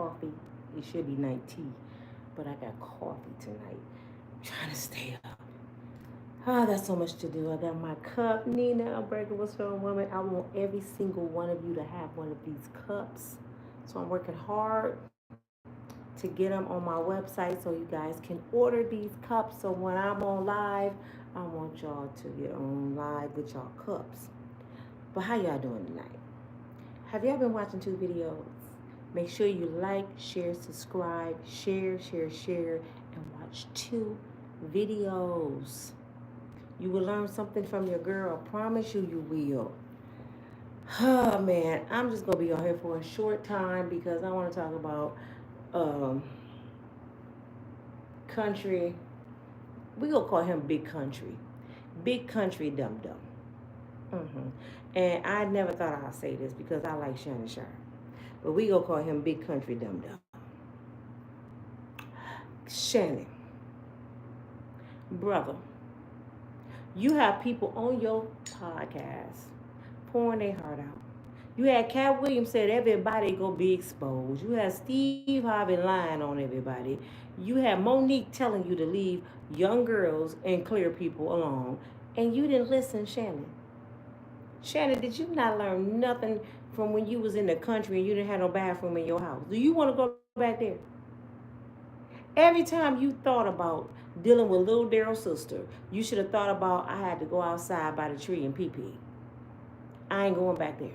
coffee. It should be night tea, but I got coffee tonight. I'm trying to stay up. Ah, that's so much to do. I got my cup, Nina, Unbreakable Strong Woman. I want every single one of you to have one of these cups. So I'm working hard to get them on my website so you guys can order these cups. So when I'm on live, I want y'all to get on live with y'all cups. But how y'all doing tonight? Have y'all been watching 2 videos? Make sure you like, share, subscribe, share, and watch 2 videos. You will learn something from your girl. I promise you, you will. Oh, man. I'm just going to be on here for a short time because I want to talk about country. We going to call him Big Country. Big Country Dum Dum. And I never thought I'd say this because I like Shannon Sharpe. But we going to call him Big Country Dum Dum. Shannon. Brother. You have people on your podcast pouring their heart out. You had Cat Williams said everybody gonna be exposed. You had Steve Harvey lying on everybody. You had Monique telling you to leave young girls and clear people alone. And you didn't listen, Shannon. Shannon, did you not learn nothing from when you was in the country and you didn't have no bathroom in your house? Do you want to go back there? Every time you thought about dealing with little Daryl's sister, you should have thought about I had to go outside by the tree and pee. I ain't going back there.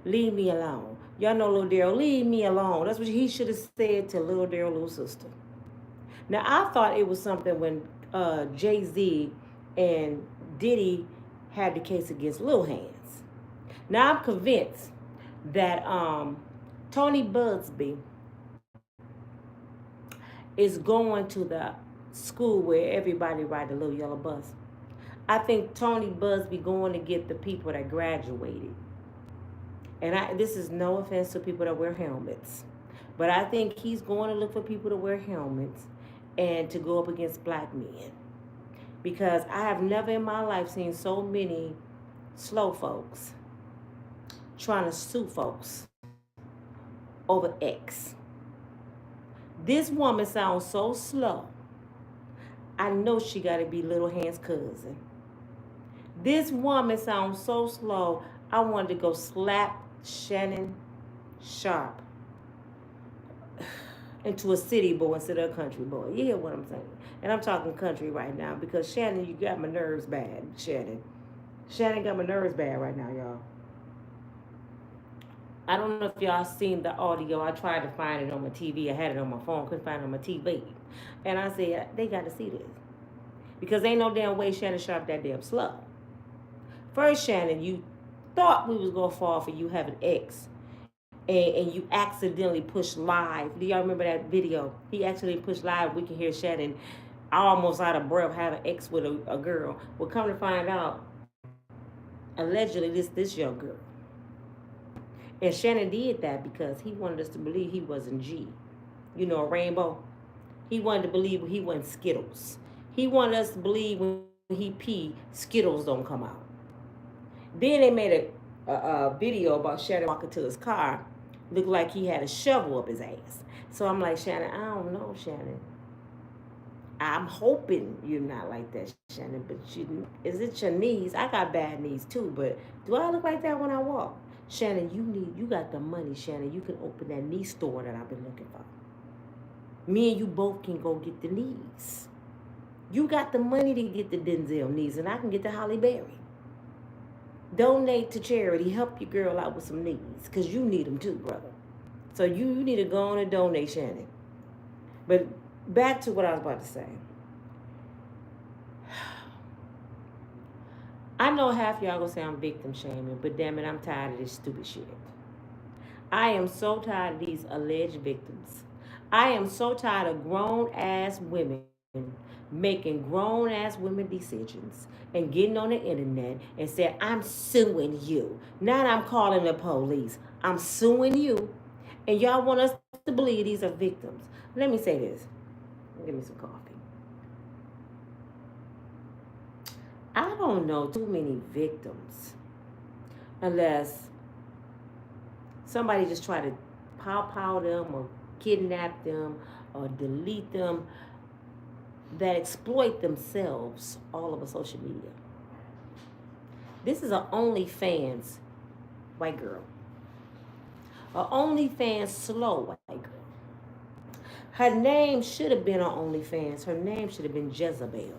Leave me alone. Y'all know little Daryl, leave me alone. That's what he should have said to little Daryl's little sister. Now, I thought it was something when Jay-Z and Diddy had the case against Lil Hands. Now, I'm convinced that Tony Buzbee is going to the school where everybody ride the little yellow bus. I think Tony Buzbee going to get the people that graduated. And this is no offense to people that wear helmets. But I think he's going to look for people to wear helmets and to go up against black men. Because I have never in my life seen so many slow folks trying to sue folks over X. This woman sounds so slow. I know she got to be Little Hand's cousin. This woman sounds so slow. I wanted to go slap Shannon Sharpe into a city boy instead of a country boy. You hear what I'm saying? And I'm talking country right now because Shannon, you got my nerves bad. Shannon got my nerves bad right now, y'all. I don't know if y'all seen the audio. I tried to find it on my TV. I had it on my phone. Couldn't find it on my TV. And I said, they got to see this. Because ain't no damn way Shannon Sharpe that damn slow. First, Shannon, you thought we was going to fall for you having X. And you accidentally pushed live. Do y'all remember that video? He accidentally pushed live. We can hear Shannon almost out of breath having X with a girl. Well, come to find out, allegedly, this young girl. And Shannon did that because he wanted us to believe he wasn't G. You know, a rainbow. He wanted to believe he wasn't Skittles. He wanted us to believe when he pee, Skittles don't come out. Then they made a video about Shannon walking to his car. Looked like he had a shovel up his ass. So I'm like, Shannon, I don't know, Shannon. I'm hoping you're not like that, Shannon. But is it your knees? I got bad knees too, but do I look like that when I walk? Shannon, you got the money, Shannon. You can open that knee store that I've been looking for. Me and you both can go get the knees. You got the money to get the Denzel knees, and I can get the Holly Berry. Donate to charity. Help your girl out with some knees, because you need them too, brother. So you need to go on and donate, Shannon. But back to what I was about to say. I know half y'all gonna say I'm victim shaming, but damn it, I'm tired of this stupid shit. I am so tired of these alleged victims. I am so tired of grown-ass women making grown-ass women decisions and getting on the internet and saying, I'm suing you. Not I'm calling the police. I'm suing you. And y'all want us to believe these are victims. Let me say this. Give me some coffee. I don't know too many victims unless somebody just try to pow them or kidnap them or delete them, that exploit themselves all over social media. This is an OnlyFans white girl. An OnlyFans slow white girl. Her name should have been on OnlyFans. Her name should have been Jezebel.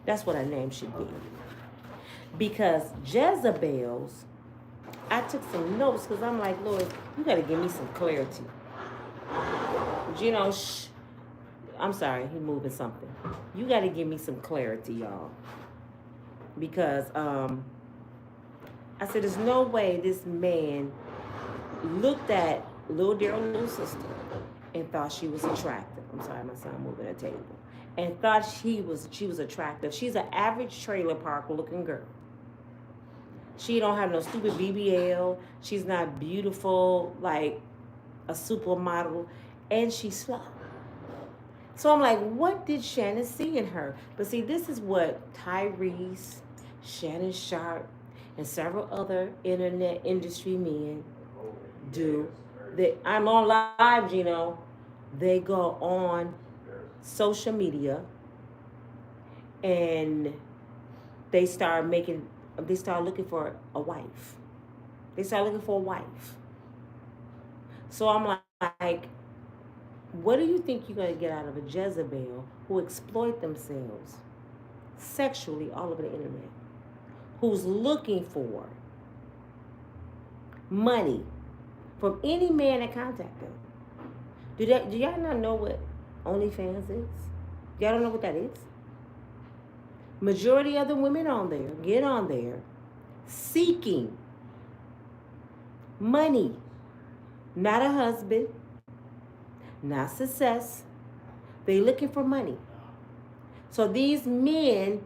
That's what her name should be. Because Jezebel's, I took some notes because I'm like, Lord, you got to give me some clarity. You know, I'm sorry, he moving something. You got to give me some clarity, y'all. Because I said, there's no way this man looked at little Daryl's little sister and thought she was attractive. I'm sorry, my son moving a table. And thought she was attractive. She's an average trailer park looking girl. She don't have no stupid BBL. She's not beautiful like a supermodel. And she's slow. So I'm like, what did Shannon see in her? But see, this is what Tyrese, Shannon Sharpe, and several other internet industry men do. I'm on live, Gino. They go on social media and they start looking for a wife. They start looking for a wife. So I'm like, what do you think you're going to get out of a Jezebel who exploit themselves sexually all over the internet? Who's looking for money from any man that contact them? Do y'all not know what OnlyFans is? Y'all don't know what that is? Majority of the women on there get on there seeking money, not a husband, not success. They looking for money. So these men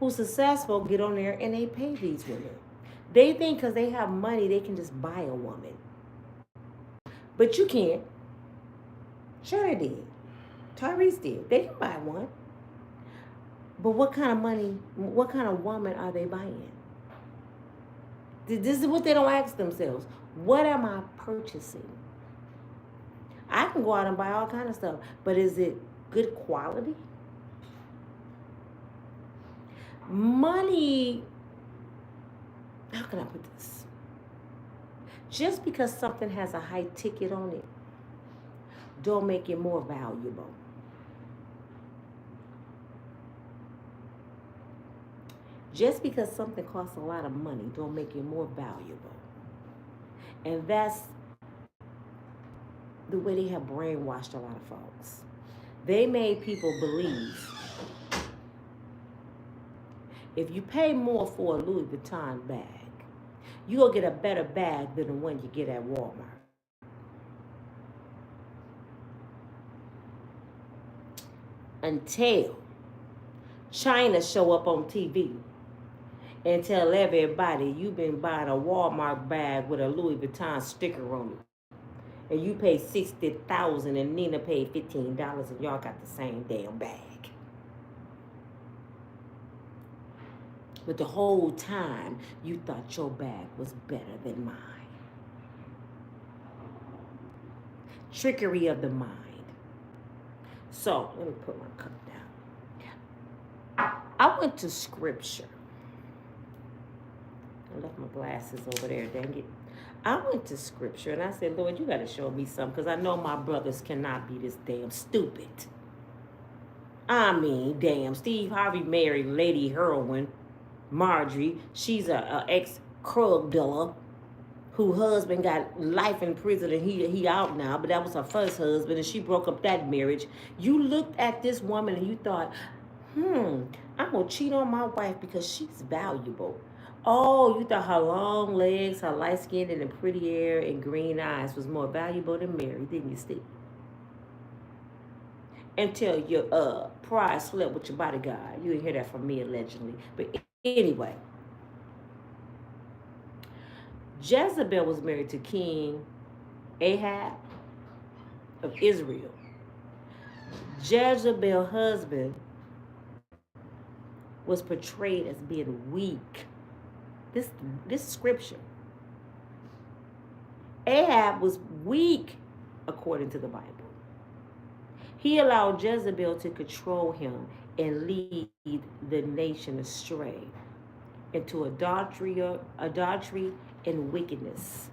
who successful get on there and they pay these women. They think because they have money they can just buy a woman. But you can't. Sure they did. Tyrese did. They can buy one. But what kind of money, what kind of woman are they buying? This is what they don't ask themselves. What am I purchasing? I can go out and buy all kind of stuff, but is it good quality? Money, how can I put this? Just because something has a high ticket on it, don't make it more valuable. Just because something costs a lot of money, don't make it more valuable. And that's the way they have brainwashed a lot of folks. They made people believe if you pay more for a Louis Vuitton bag, you'll get a better bag than the one you get at Walmart. Until China show up on TV and tell everybody you've been buying a Walmart bag with a Louis Vuitton sticker on it. And you paid $60,000 and Nina paid $15 and y'all got the same damn bag. But the whole time you thought your bag was better than mine. Trickery of the mind. So, let me put my cup down. I went to scripture. I left my glasses over there, dang it. I went to scripture and I said, Lord, you got to show me something because I know my brothers cannot be this damn stupid. I mean, damn, Steve Harvey married Lady Heroin, Marjorie. She's a ex-drug dealer whose husband got life in prison and he out now, but that was her first husband and she broke up that marriage. You looked at this woman and you thought, I'm going to cheat on my wife because she's valuable. Oh, you thought her long legs, her light skin, and the pretty hair and green eyes was more valuable than Mary, didn't you, Steve? Until your pride slept with your bodyguard. You didn't hear that from me, allegedly. But anyway, Jezebel was married to King Ahab of Israel. Jezebel's husband was portrayed as being weak. This scripture. Ahab was weak. according to the Bible. He allowed Jezebel to control him and lead the nation astray into adultery and wickedness.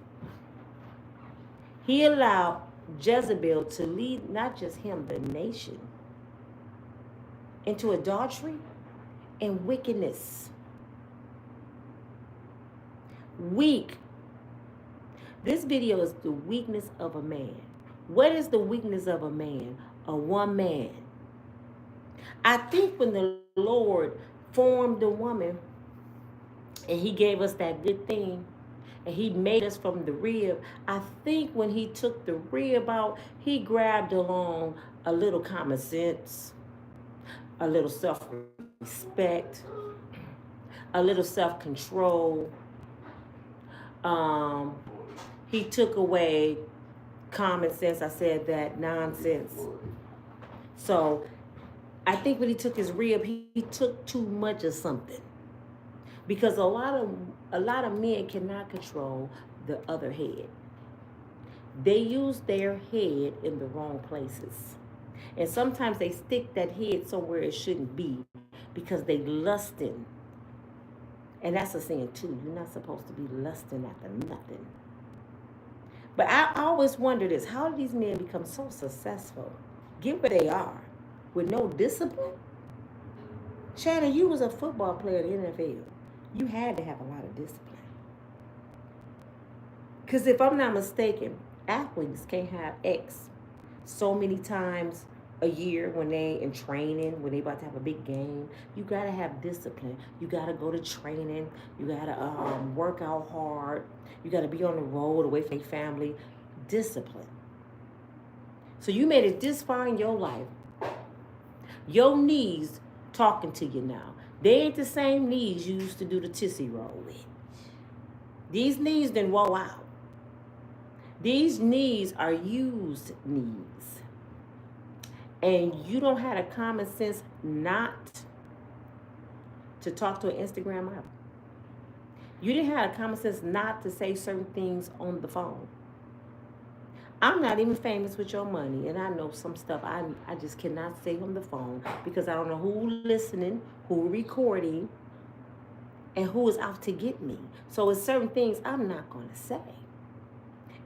He allowed Jezebel to lead not just him, the nation, into adultery and wickedness. Weak. This video is the weakness of a man. What is the weakness of a man? A one man. I think when the Lord formed the woman and he gave us that good thing and he made us from the rib, I think when he took the rib out, he grabbed along a little common sense, a little self-respect, a little self-control. He took away common sense. I said that, nonsense. So I think when he took his rib, he took too much of something. Because a lot of men cannot control the other head. They use their head in the wrong places. And sometimes they stick that head somewhere it shouldn't be because they lusting. And that's a sin too. You're not supposed to be lusting after nothing. But I always wonder this, how do these men become so successful? Get where they are with no discipline? Shannon, you was a football player in the NFL. You had to have a lot of discipline. Because if I'm not mistaken, athletes can't have X so many times a year when they in training, when they about to have a big game. You got to have discipline. You got to go to training. You got to work out hard. You got to be on the road away from your family. Discipline. So you made it this far in your life. Your knees talking to you now. They ain't the same knees you used to do the tissy roll with. These knees didn't wall out. These knees are used knees. And you don't have a common sense not to talk to an Instagram model. You didn't have a common sense not to say certain things on the phone. I'm not even famous with your money, and I know some stuff I just cannot say on the phone because I don't know who listening, who recording, and who is out to get me. So it's certain things I'm not going to say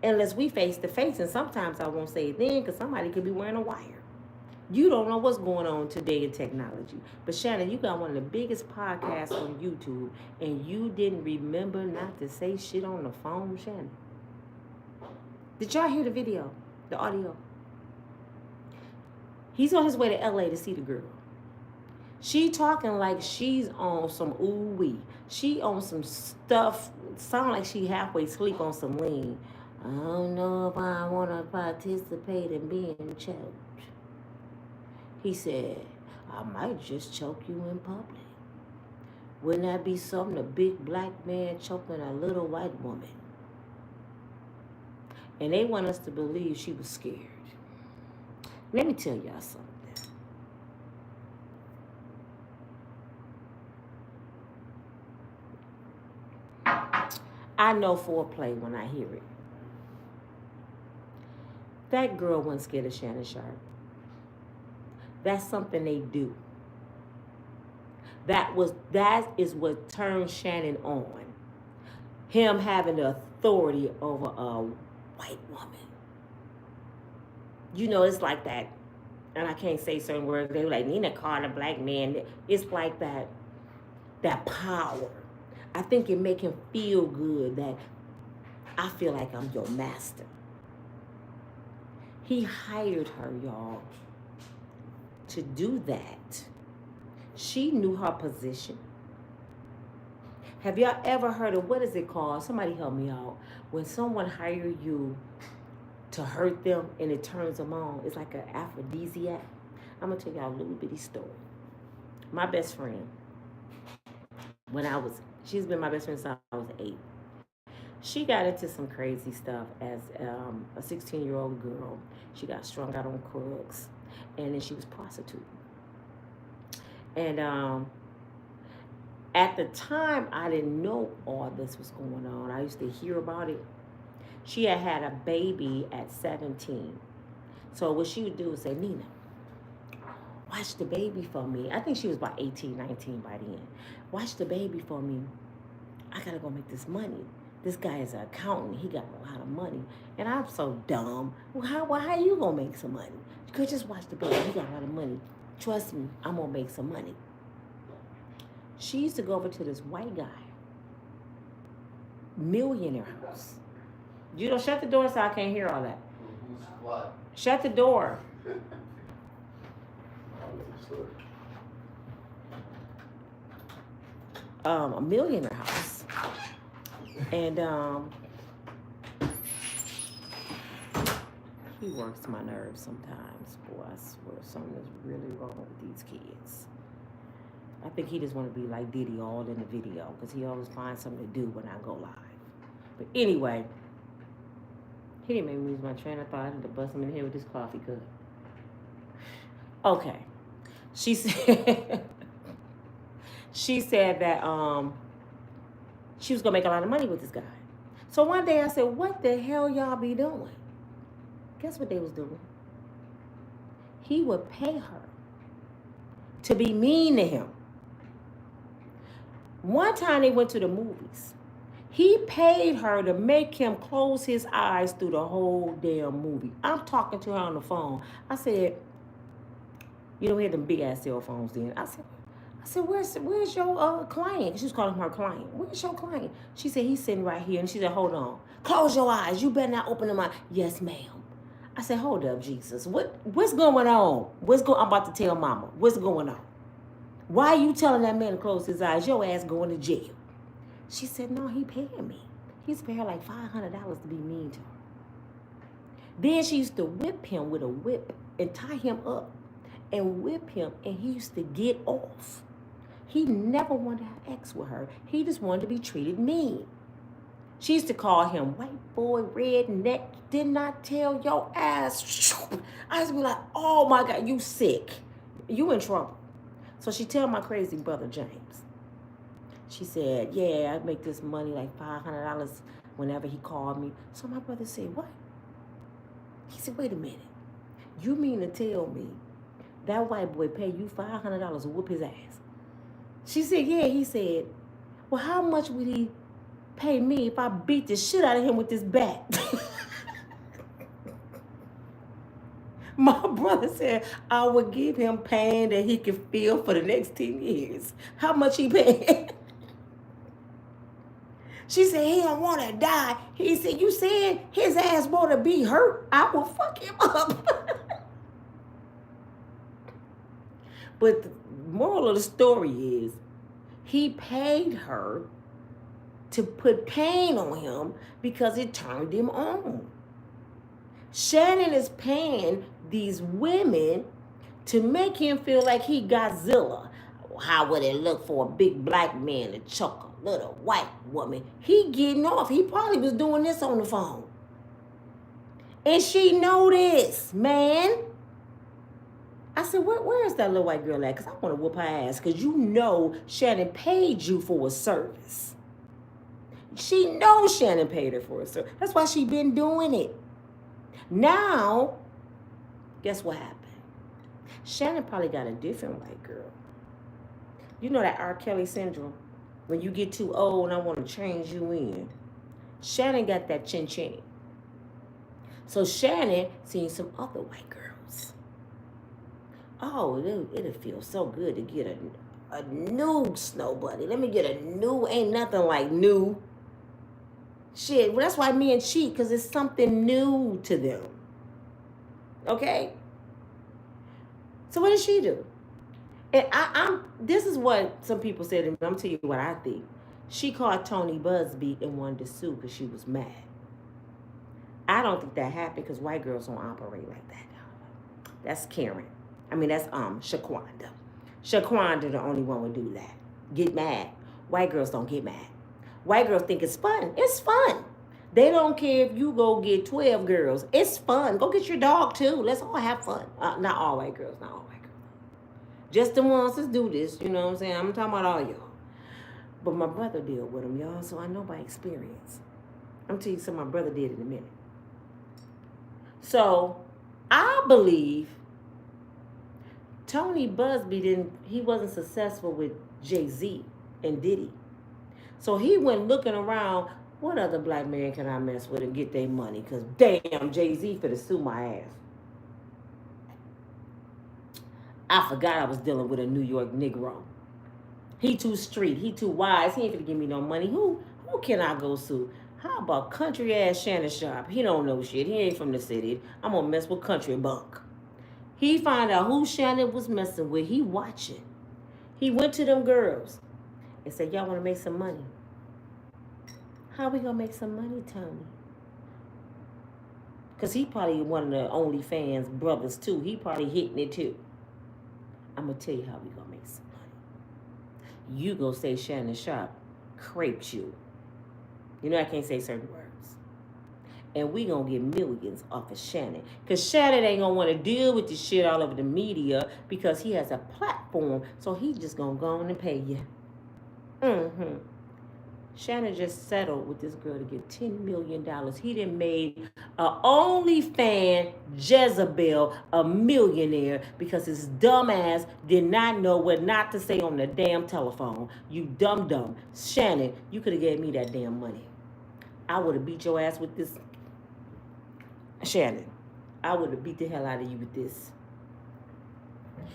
unless we face to face, and sometimes I won't say it then because somebody could be wearing a wire. You don't know what's going on today in technology. But Shannon, you got one of the biggest podcasts on YouTube, and you didn't remember not to say shit on the phone, Shannon. Did y'all hear the video, the audio? He's on his way to LA to see the girl. She talking like she's on some ooh-wee. She on some stuff, sound like she halfway asleep on some lean. I don't know if I want to participate in being choked. He said, I might just choke you in public. Wouldn't that be something, a big black man choking a little white woman? And they want us to believe she was scared. Let me tell y'all something. I know foreplay when I hear it. That girl wasn't scared of Shannon Sharpe. That's something they do. That is what turned Shannon on. Him having the authority over a white woman. You know, it's like that. And I can't say certain words. They were like, Nina Carter, black man. It's like that power. I think it make him feel good that I feel like I'm your master. He hired her, y'all, to do that. She knew her position. Have y'all ever heard of, what is it called? Somebody help me out. When someone hires you to hurt them and it turns them on, it's like an aphrodisiac. I'm going to tell y'all a little bitty story. My best friend, she's been my best friend since I was 8. She got into some crazy stuff as a 16-year-old girl. She got strung out on drugs, and then she was prostituting. And at the time, I didn't know all this was going on. I used to hear about it. She had had a baby at 17. So what she would do is say, Nina, watch the baby for me. I think she was about 18, 19 by then. Watch the baby for me. I gotta go make this money. This guy is an accountant. He got a lot of money. And I'm so dumb. Well, how you gonna make some money? You could just watch the baby. He got a lot of money. Trust me, I'm gonna make some money. She used to go over to this white guy, millionaire house. You don't shut the door so I can't hear all that. What? Shut the door. A millionaire house. And he works my nerves sometimes. Boy, I swear something is really wrong with these kids. I think he just want to be like Diddy all in the video because he always finds something to do when I go live. But anyway, he didn't make me lose my train of thought. I had to bust him in here with this coffee cup. Okay. She said she said that she was gonna make a lot of money with this guy. So one day I said, what the hell y'all be doing? Guess what they was doing? He would pay her to be mean to him. One time they went to the movies. He paid her to make him close his eyes through the whole damn movie. I'm talking to her on the phone. I said, you know, we had them big ass cell phones then. I said, where's your client? She was calling her client. Where's your client? She said, he's sitting right here. And she said, hold on. Close your eyes. You better not open them eyes. Yes, ma'am. I said, hold up, Jesus. What's going on? I'm about to tell mama. What's going on? Why are you telling that man to close his eyes? Your ass going to jail. She said, no, he paying me. He's paying her like $500 to be mean to her. Then she used to whip him with a whip and tie him up and whip him, and he used to get off. He never wanted to have sex with her. He just wanted to be treated mean. She used to call him white boy, redneck, did not tell your ass. I used to be like, oh my God, you sick. You in trouble. So she tell my crazy brother, James. She said, yeah, I make this money like $500 whenever he called me. So my brother said, what? He said, wait a minute. You mean to tell me that white boy pay you $500 to whoop his ass? She said, yeah. He said, well, how much would he pay me if I beat the shit out of him with this bat? My brother said, I would give him pain that he could feel for the next 10 years. How much he paid? She said, he don't want to die. He said, you said his ass want to be hurt? I will fuck him up. But the moral of the story is, he paid her to put pain on him because it turned him on. Shannon is paying these women to make him feel like he Godzilla. How would it look for a big black man to choke a little white woman? He getting off. He probably was doing this on the phone. And she know this, man. I said, where is that little white girl at? Because I want to whoop her ass. Because you know Shannon paid you for a service. She knows Shannon paid her for a service. That's why she been doing it. Now, guess what happened? Shannon probably got a different white girl. You know that R. Kelly syndrome? When you get too old and I want to change you in. Shannon got that chin-chin. So Shannon seen some other white girls. Oh, it'll feel so good to get a new snow bunny. Let me get a new, ain't nothing like new. Shit, well, that's why men cheat, because it's something new to them. Okay? So what did she do? And this is what some people said, and I'm telling you what I think. She called Tony Buzbee and wanted to sue because she was mad. I don't think that happened because white girls don't operate like that. That's Karen. I mean, that's Shaquanda. Shaquanda the only one would do that. Get mad. White girls don't get mad. White girls think it's fun. It's fun. They don't care if you go get 12 girls. It's fun. Go get your dog too. Let's all have fun. Not all white girls. Not all white girls. Just the ones that do this. You know what I'm saying? I'm talking about all y'all. But my brother dealt with them, y'all, so I know by experience. I'm telling you something my brother did in a minute. So I believe Tony Buzbee wasn't successful with Jay-Z and Diddy. So he went looking around, what other black man can I mess with and get their money? Because damn, Jay-Z finna sue my ass. I forgot I was dealing with a New York Negro. He too street, he too wise, he ain't finna give me no money. Who can I go sue? How about country ass Shannon Sharpe? He don't know shit, he ain't from the city. I'm gonna mess with country bunk. He found out who Shannon was messing with, he watching. He went to them girls and said, y'all wanna make some money? How we gonna make some money, Tony? Because he probably one of the OnlyFans brothers too. He probably hitting it too. I'm gonna tell you how we gonna make some money. You gonna say Shannon Sharpe craped you. You know I can't say certain words. And we gonna get millions off of Shannon. Because Shannon ain't gonna want to deal with this shit all over the media because he has a platform. So he just gonna go on and pay you. Shannon just settled with this girl to get $10 million. He done made a OnlyFans Jezebel a millionaire because his dumb ass did not know what not to say on the damn telephone. You dumb. Shannon, you could have gave me that damn money. I would have beat your ass with this. Shannon, I would have beat the hell out of you with this.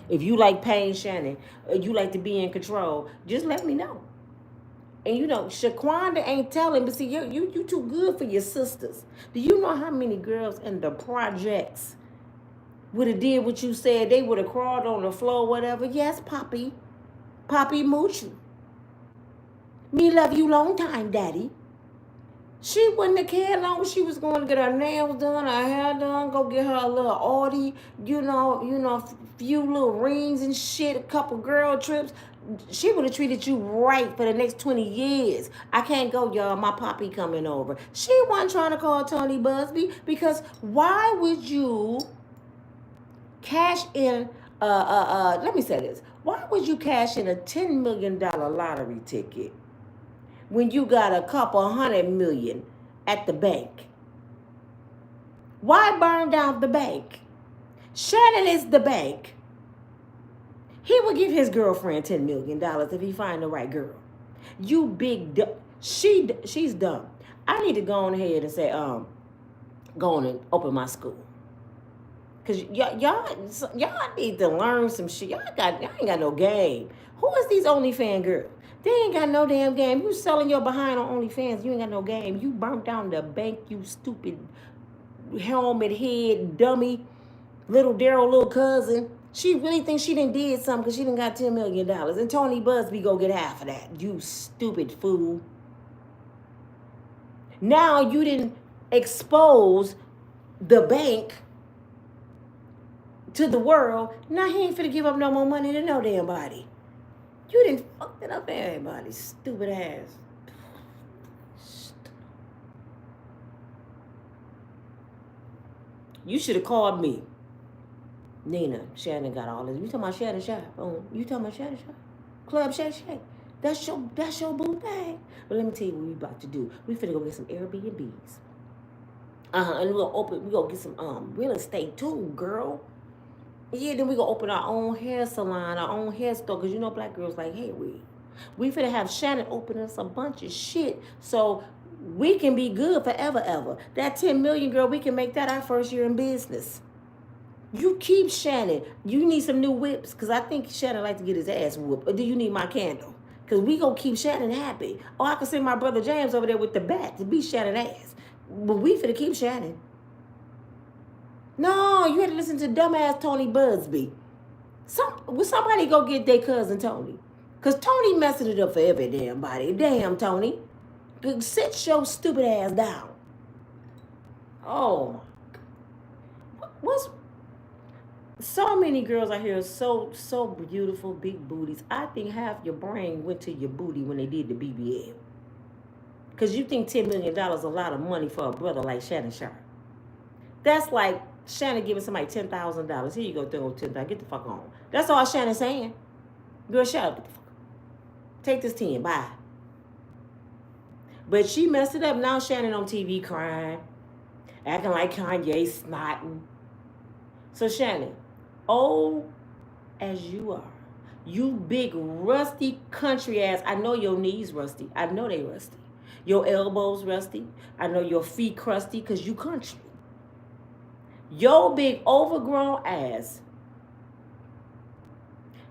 If you like pain, Shannon, or you like to be in control, just let me know. And you know, Shaquanda ain't telling, but see, you too good for your sisters. Do you know how many girls in the projects would have did what you said? They would have crawled on the floor, whatever. Yes, Poppy Moochie. Me love you long time, Daddy. She wouldn't have cared long as she was going to get her nails done, her hair done, go get her a little Audi, you know, few little rings and shit, a couple girl trips. She would have treated you right for the next 20 years. I can't go, y'all. My poppy coming over. She wasn't trying to call Tony Buzbee because why would you cash in, let me say this. Why would you cash in a $10 million lottery ticket when you got a couple $100 million at the bank? Why burn down the bank? Shannon is the bank. He would give his girlfriend $10 million if he find the right girl. You big she's dumb. I need to go on ahead and say, go on and open my school. Cause y'all need to learn some shit. Y'all ain't got no game. Who is these OnlyFans girls? They ain't got no damn game. You selling your behind on OnlyFans. You ain't got no game. You burnt down the bank, you stupid helmet head dummy, little Daryl little cousin. She really thinks she done did something because she done got $10 million. And Tony Buzbee go get half of that. You stupid fool. Now you didn't expose the bank to the world. Now he ain't finna give up no more money to no damn body. You didn't fuck it up everybody. Stupid ass. You should have called me. Nina, Shannon got all this. You talking about Shannon Sharpe? Oh, you talking about Shannon Sharpe? Club Shake. That's your boo thing. But let me tell you what we about to do. We finna go get some Airbnbs. And we gonna get some real estate too, girl. Yeah, then we gonna open our own hair salon, our own hair store, cause you know black girls like hair wig. We finna have Shannon open us a bunch of shit so we can be good forever, ever. That 10 million, girl, we can make that our first year in business. You keep Shannon. You need some new whips, because I think Shannon like to get his ass whooped. Or do you need my candle? Because we going to keep Shannon happy. Or I can send my brother James over there with the bat to beat Shannon ass. But we finna keep Shannon. No, you had to listen to dumbass Tony Buzbee. Somebody go get their cousin Tony. Because Tony messing it up for every damn body. Damn, Tony. Sit your stupid ass down. Oh, what's... So many girls out here so beautiful, big booties. I think half your brain went to your booty when they did the BBL. Because you think $10 million is a lot of money for a brother like Shannon Sharpe. That's like Shannon giving somebody $10,000. Here you go, throw $10,000. Get the fuck on. That's all Shannon's saying. Girl, shut up. Get the fuck on. Take this 10. Bye. But she messed it up. Now Shannon on TV crying, acting like Kanye snotting. So Shannon, old as you are, you big rusty country ass. I know your knees rusty. I know they rusty. Your elbows rusty. I know your feet crusty because you country. Your big overgrown ass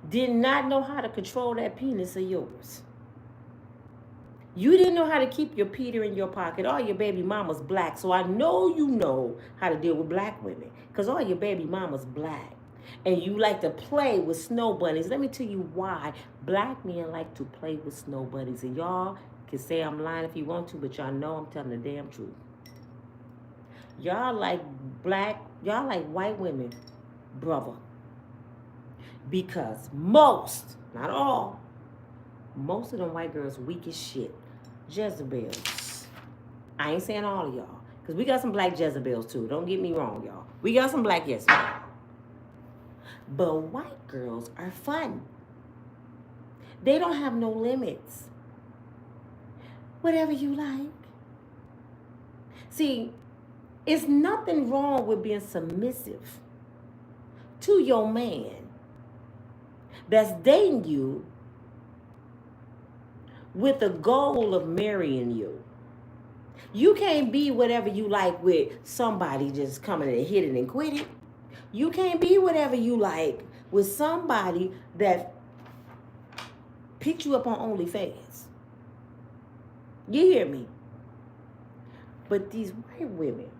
did not know how to control that penis of yours. You didn't know how to keep your Peter in your pocket. All your baby mama's black. So I know you know how to deal with black women. Because all your baby mama's black. And you like to play with snow bunnies. Let me tell you why black men like to play with snow bunnies. And y'all can say I'm lying if you want to, but y'all know I'm telling the damn truth. Y'all like white women, brother. Because most, not all, most of them white girls weak as shit. Jezebels. I ain't saying all of y'all. Because we got some black Jezebels too. Don't get me wrong, y'all. We got some black yes. But white girls are fun. They don't have no limits. Whatever you like. See, it's nothing wrong with being submissive to your man that's dating you with the goal of marrying you. You can't be whatever you like with somebody just coming and hit it and quit it. You can't be whatever you like with somebody that picked you up on OnlyFans. You hear me? But these white women,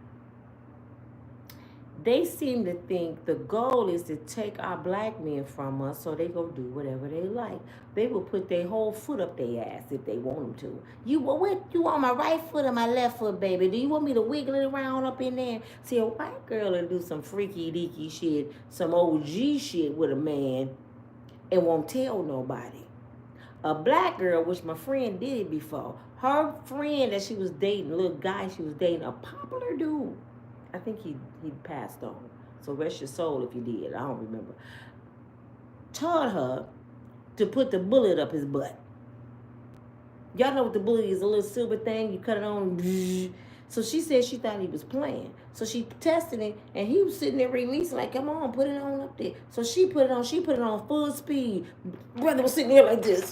they seem to think the goal is to take our black men from us so they go do whatever they like. They will put their whole foot up their ass if they want them to. You want my right foot or my left foot, baby? Do you want me to wiggle it around up in there? See, a white girl will do some freaky deaky shit, some OG shit with a man and won't tell nobody. A black girl, which my friend did it before, her friend that she was dating, a little guy she was dating, a popular dude. I think he passed on. So rest your soul if you did. I don't remember. Taught her to put the bullet up his butt. Y'all know what the bullet is, a little silver thing. You cut it on. So she said she thought he was playing. So she tested it, and he was sitting there releasing, like, come on, put it on up there. So she put it on full speed. Brother was sitting there like this.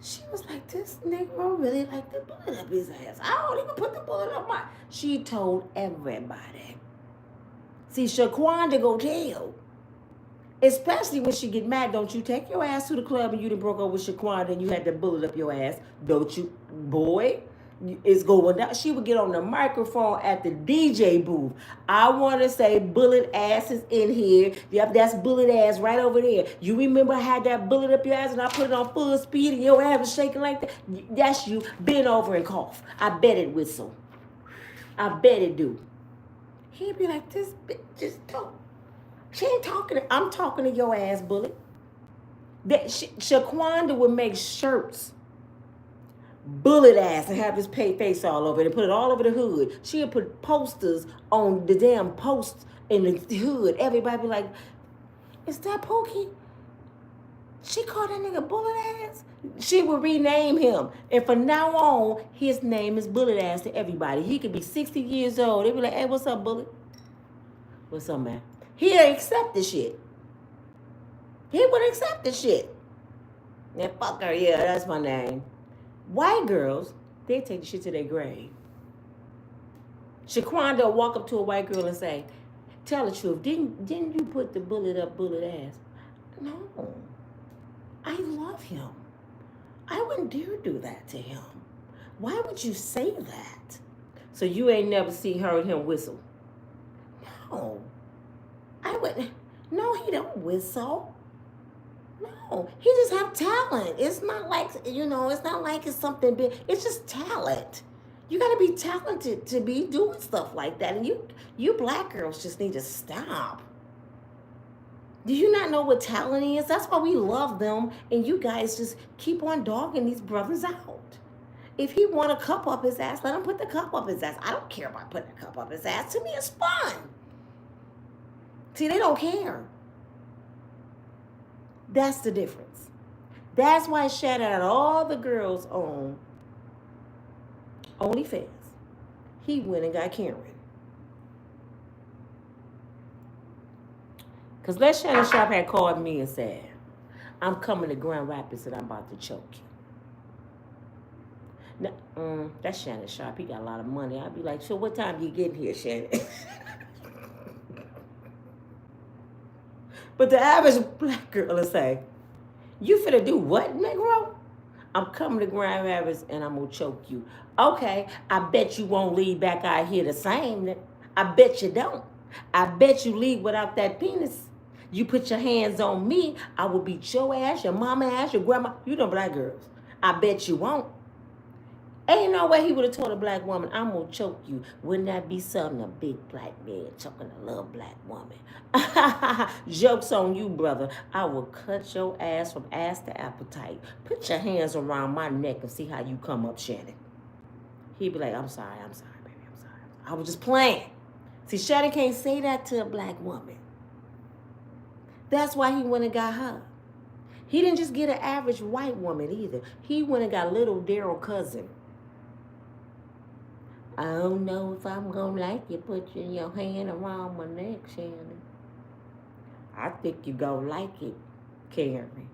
She was like, this Negro really like the bullet up his ass. I don't even put the bullet up my... She told everybody. See, Shaquanda go tell. Especially when she get mad. Don't you take your ass to the club and you done broke up with Shaquanda and you had the bullet up your ass. Don't you, boy? It's going down. She would get on the microphone at the DJ booth. I want to say bullet ass is in here. Yep, that's bullet ass right over there. You remember I had that bullet up your ass and I put it on full speed and your ass was shaking like that? That's you. Bend over and cough. I bet it whistle. I bet it do. He'd be like, this bitch just talk. She ain't talking to, I'm talking to your ass, bullet. Shaquanda would make shirts. Bullet ass and have his face all over it and put it all over the hood. She would put posters on the damn posts in the hood. Everybody be like, is that Pookie? She called that nigga Bullet Ass? She would rename him. And from now on, his name is Bullet Ass to everybody. He could be 60 years old. They be like, hey, what's up, Bullet? What's up, man? He'd accept the shit. He would accept the shit. Yeah, fuck her. Yeah, that's my name. White girls, they take the shit to their grave. Shaquanda will walk up to a white girl and say, tell the truth, didn't you put the bullet up bullet ass? No. I love him. I wouldn't dare do that to him. Why would you say that? So you ain't never seen her and him whistle? No. I wouldn't. No, he don't whistle. No, he just have talent. It's not like, it's not like it's something big. It's just talent. You got to be talented to be doing stuff like that. And you black girls just need to stop. Do you not know what talent is? That's why we love them. And you guys just keep on dogging these brothers out. If he want a cup up his ass, let him put the cup up his ass. I don't care about putting a cup up his ass. To me, it's fun. See, they don't care. That's the difference. That's why Shannon had all the girls on OnlyFans. He went and got Karen. Because let Shannon Sharpe had called me and said, I'm coming to Grand Rapids and I'm about to choke you. Now, that's Shannon Sharpe. He got a lot of money. I'd be like, so what time you getting here, Shannon? But the average black girl will say, you finna do what, Negro? I'm coming to Grand Rapids and I'm gonna choke you. Okay, I bet you won't leave back out here the same. I bet you don't. I bet you leave without that penis. You put your hands on me, I will beat your ass, your mama ass, your grandma. You know black girls. I bet you won't. Ain't no way he would have told a black woman, I'm gonna choke you. Wouldn't that be something? A big black man choking a little black woman. Joke's on you, brother. I will cut your ass from ass to appetite. Put your hands around my neck and see how you come up, Shannon. He'd be like, I'm sorry, baby, I'm sorry. I was just playing. See, Shannon can't say that to a black woman. That's why he went and got her. He didn't just get an average white woman either. He went and got little Daryl cousin. I don't know if I'm going to like you putting your hand around my neck, Shannon. I think you going to like it, Karen.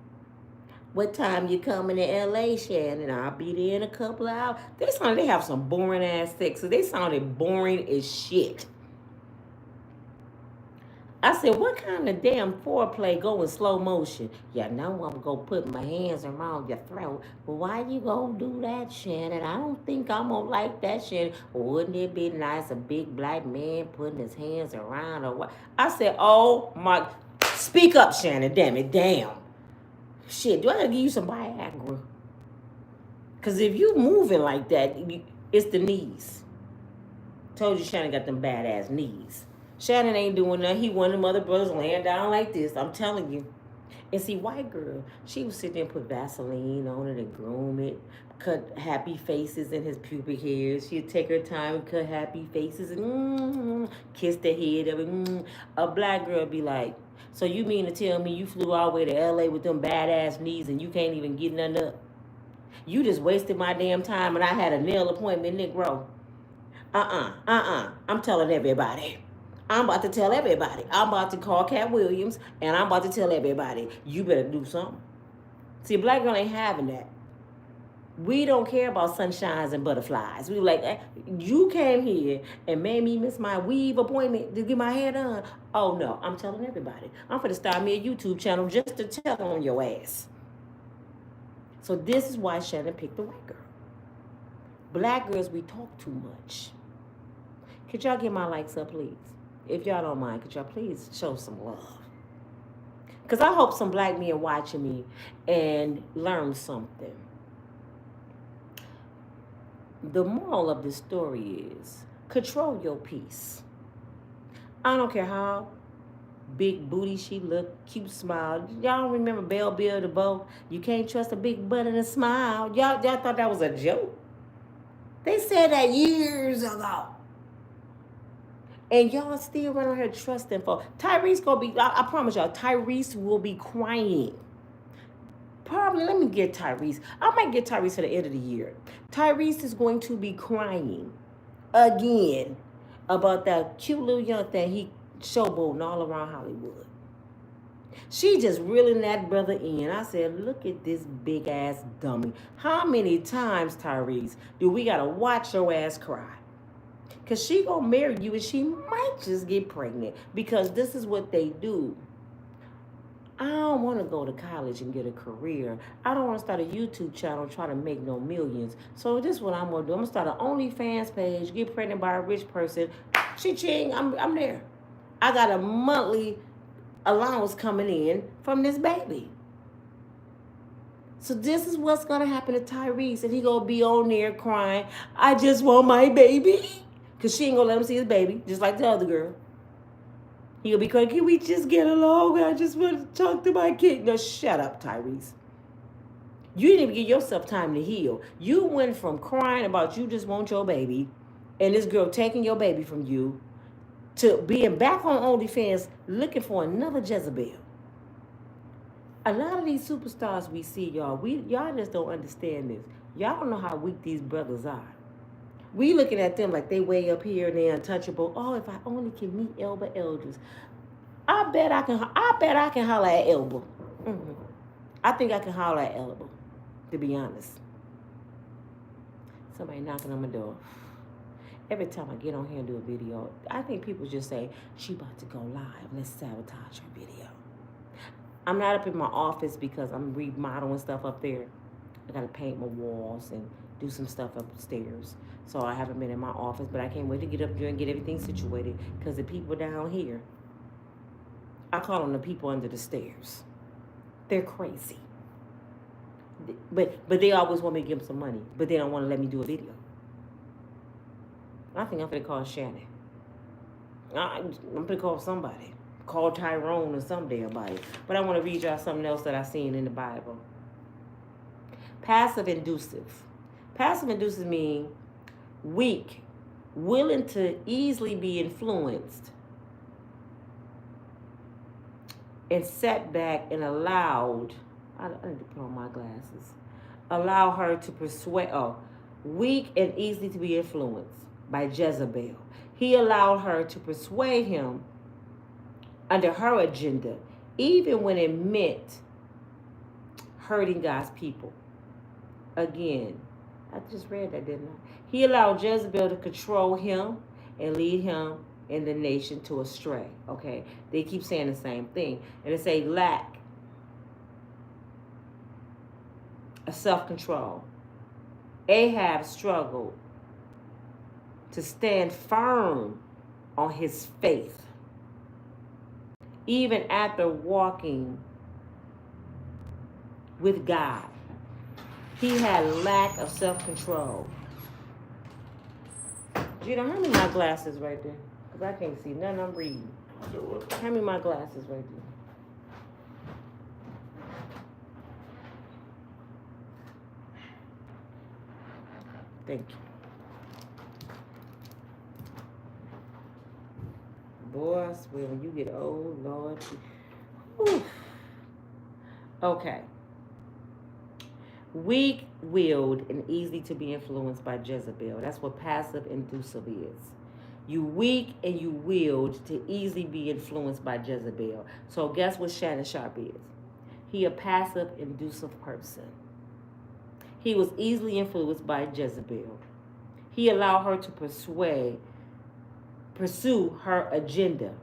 What time you coming to L.A., Shannon? I'll be there in a couple of hours. They have some boring-ass sex. So they sounded boring as shit. I said, what kind of damn foreplay go in slow motion? Yeah, now I'm going to put my hands around your throat. But why you going to do that, Shannon? I don't think I'm going to like that, Shannon. Wouldn't it be nice, a big black man putting his hands around her? What? I said, oh, my. Speak up, Shannon. Damn it. Damn. Shit, do I gotta give you some Viagra? Because if you moving like that, it's the knees. Told you Shannon got them badass knees. Shannon ain't doing that. He one of them other brothers laying down like this. I'm telling you. And see, white girl, she would sit there and put Vaseline on it and groom it, cut happy faces in his pubic hairs. She'd take her time and cut happy faces and kiss the head of it. A black girl would be like, so you mean to tell me you flew all the way to L.A. with them badass knees and you can't even get nothing up? You just wasted my damn time and I had a nail appointment, Negro. I'm telling everybody. I'm about to tell everybody. I'm about to call Cat Williams and I'm about to tell everybody, you better do something. See, a black girl ain't having that. We don't care about sunshines and butterflies. We like, you came here and made me miss my weave appointment to get my hair done. Oh, no, I'm telling everybody. I'm going to start me a YouTube channel just to tell on your ass. So this is why Shannon picked the white girl. Black girls, we talk too much. Could y'all get my likes up, please? If y'all don't mind, could y'all please show some love? Because I hope some black men watching me and learn something. The moral of the story is control your peace. I don't care how big booty she look, cute smile. Y'all remember Belle Biv DeVoe? You can't trust a big butt and a smile. Y'all thought that was a joke? They said that years ago. And y'all still running here trusting for Tyrese gonna be, I promise y'all, Tyrese will be crying. Probably, let me get Tyrese. I might get Tyrese for the end of the year. Tyrese is going to be crying again about that cute little young thing he showboating all around Hollywood. She just reeling that brother in. I said, look at this big ass dummy. How many times, Tyrese, do we gotta watch your ass cry? Because she gonna marry you and she might just get pregnant because this is what they do. I don't want to go to college and get a career. I don't want to start a YouTube channel trying to make no millions. So this is what I'm going to do. I'm going to start an OnlyFans page, get pregnant by a rich person. Ching, I'm there. I got a monthly allowance coming in from this baby. So this is what's going to happen to Tyrese. And he going to be on there crying, I just want my baby. Because she ain't going to let him see his baby, just like the other girl. He'll be crying, can we just get along? I just want to talk to my kid. No, shut up, Tyrese. You didn't even give yourself time to heal. You went from crying about you just want your baby and this girl taking your baby from you to being back on OnlyFans looking for another Jezebel. A lot of these superstars we see, y'all, y'all just don't understand this. Y'all don't know how weak these brothers are. We looking at them like they way up here and they're untouchable. Oh, if I only can meet Elba Elders, I bet I can. I bet I can holler at Elba. Mm-hmm. I think I can holler at Elba, to be honest. Somebody knocking on my door. Every time I get on here and do a video, I think people just say, she about to go live. Let's sabotage her video. I'm not up in my office because I'm remodeling stuff up there. I got to paint my walls and do some stuff upstairs. So I haven't been in my office, but I can't wait to get up there and get everything situated because the people down here, I call them the people under the stairs. They're crazy. But they always want me to give them some money, but they don't want to let me do a video. I think I'm going to call Shannon. I'm going to call somebody. Call Tyrone or some damn body. But I want to read y'all something else that I seen in the Bible. Passive inducive. Passive inducive means weak, willing to easily be influenced, and set back and allowed. I need to put on my glasses. Allow her to persuade. Weak and easily to be influenced by Jezebel. He allowed her to persuade him under her agenda, even when it meant hurting God's people. Again, I just read that, didn't I? He allowed Jezebel to control him and lead him and the nation to astray. Okay, they keep saying the same thing, and they say lack of self-control. Ahab struggled to stand firm on his faith, even after walking with God. He had lack of self-control. Gina, hand me my glasses right there, because I can't see nothing I'm reading. Hand me my glasses right there. Thank you. Boy, I swear, when you get old, Lord. Whew. Okay. Weak-willed and easy to be influenced by Jezebel. That's what passive inducive is. You weak and you willed to easily be influenced by Jezebel. So guess what Shannon Sharpe is? He a passive inducive person. He was easily influenced by Jezebel. He allowed her to pursue her agenda,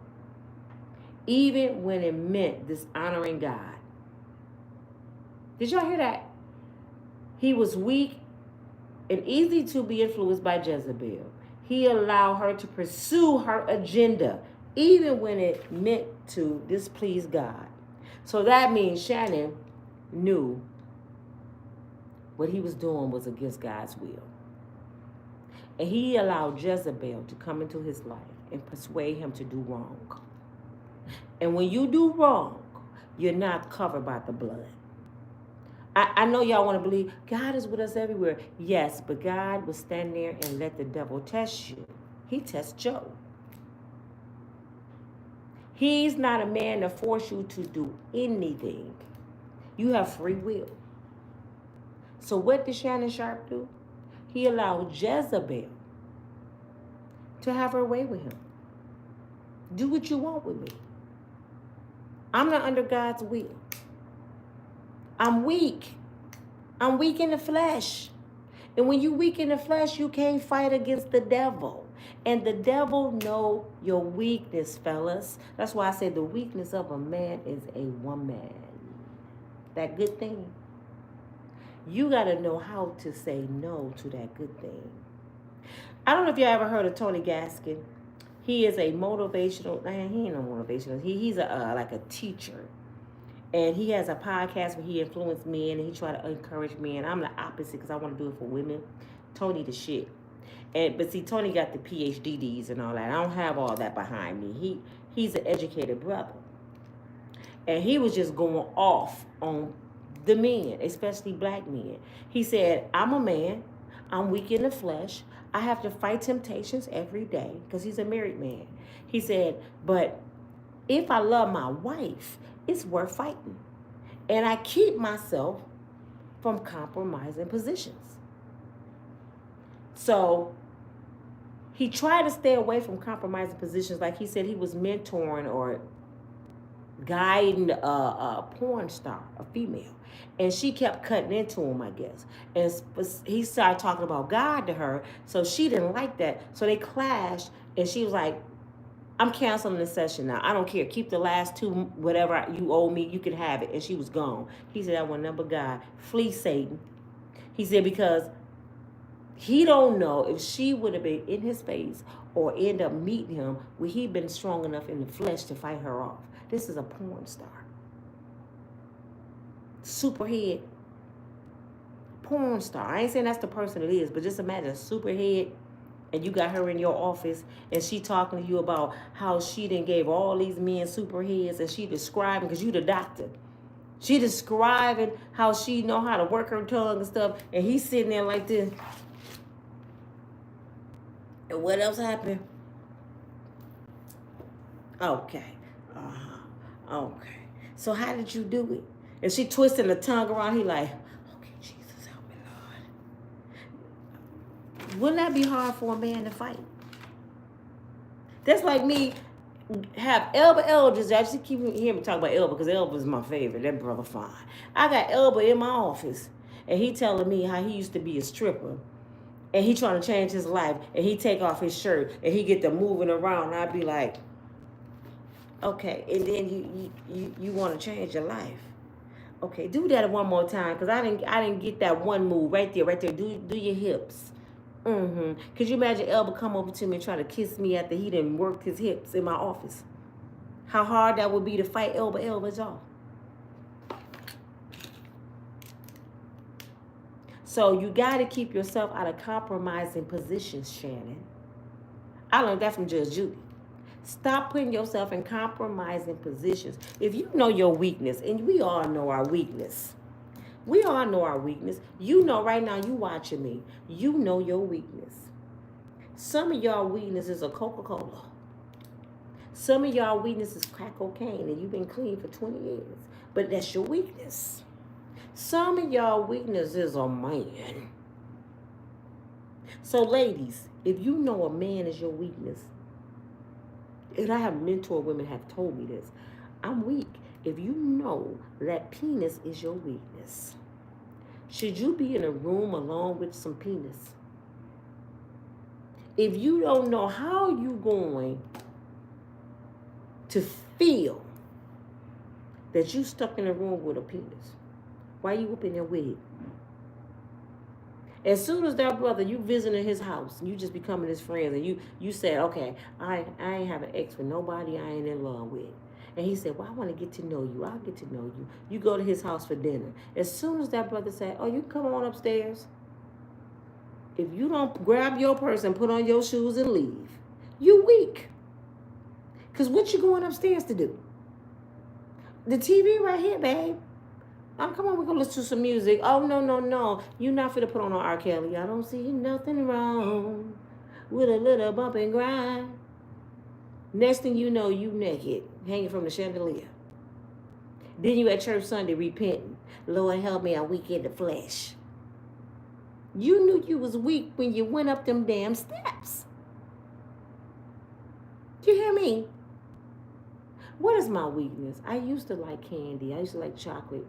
even when it meant dishonoring God. Did y'all hear that? He was weak and easy to be influenced by Jezebel. He allowed her to pursue her agenda, even when it meant to displease God. So that means Shannon knew what he was doing was against God's will. And he allowed Jezebel to come into his life and persuade him to do wrong. And when you do wrong, you're not covered by the blood. I know y'all want to believe God is with us everywhere. Yes, but God will stand there and let the devil test you. He tests Job. He's not a man to force you to do anything. You have free will. So what did Shannon Sharpe do? He allowed Jezebel to have her way with him. Do what you want with me. I'm not under God's will. I'm weak. I'm weak in the flesh. And when you weak in the flesh, you can't fight against the devil. And the devil know your weakness, fellas. That's why I said the weakness of a man is a woman. That good thing. You got to know how to say no to that good thing. I don't know if you ever heard of Tony Gaskin. He is a motivational, he ain't no motivational. He's like a teacher. And he has a podcast where he influenced men and he tried to encourage men. I'm the opposite because I want to do it for women. Tony the shit. But see, Tony got the PhDs and all that. I don't have all that behind me. He's an educated brother. And he was just going off on the men, especially black men. He said, I'm a man. I'm weak in the flesh. I have to fight temptations every day because he's a married man. He said, but if I love my wife, it's worth fighting. And I keep myself from compromising positions. So he tried to stay away from compromising positions. Like he said, he was mentoring or guiding a porn star, a female. And she kept cutting into him, I guess. And he started talking about God to her. So she didn't like that. So they clashed. And she was like, I'm canceling this session now. I don't care. Keep the last two, whatever you owe me, you can have it. And she was gone. He said, I want number God. Flee Satan. He said, because he don't know if she would have been in his face or end up meeting him, would he been strong enough in the flesh to fight her off. This is a porn star. Superhead. Porn star. I ain't saying that's the person it is, but just imagine a superhead. And you got her in your office, and she talking to you about how she done gave all these men superheads, and she describing, because you the doctor. She describing how she know how to work her tongue and stuff, and he's sitting there like this. And what else happened? Okay. Okay. So how did you do it? And she twisting the tongue around, he like, okay, Jesus, help me, Lord. Wouldn't that be hard for a man to fight? That's like me have Elba Eldridge. I just keep hearing me talk about Elba because Elba is my favorite. That brother fine. I got Elba in my office, and he telling me how he used to be a stripper, and he trying to change his life, and he take off his shirt, and he get to moving around, and I'd be like, okay, and then you want to change your life. Okay, do that one more time, because I didn't get that one move right there. Do your hips. Could you imagine Elba come over to me and try to kiss me after he done worked his hips in my office? How hard that would be to fight Elba's off. So you got to keep yourself out of compromising positions, Shannon. I learned that from Judge Judy. Stop putting yourself in compromising positions. If you know your weakness, and we all know our weakness. We all know our weakness. You know right now, you watching me. You know your weakness. Some of y'all weaknesses are Coca-Cola. Some of y'all weakness is crack cocaine, and you've been clean for 20 years. But that's your weakness. Some of y'all weakness is a man. So ladies, if you know a man is your weakness, and I have mentor women have told me this, I'm weak. If you know that penis is your weakness, should you be in a room alone with some penis? If you don't know how you going to feel that you stuck in a room with a penis, why you up in there with it? As soon as that brother, you visiting his house, and you just becoming his friends, and you said, okay, I ain't have an ex with nobody I ain't in love with. And he said, well, I want to get to know you. I'll get to know you. You go to his house for dinner. As soon as that brother said, oh, you come on upstairs. If you don't grab your purse and put on your shoes and leave, you weak. Because what you going upstairs to do? The TV right here, babe. Oh, come on, we're going to listen to some music. Oh, no. You're not finna put on R. Kelly. I don't see nothing wrong with a little bump and grind. Next thing you know, you naked, hanging from the chandelier. Then you at church Sunday repenting. Lord, help me, I'm weak in the flesh. You knew you was weak when you went up them damn steps. You hear me? What is my weakness? I used to like candy. I used to like chocolate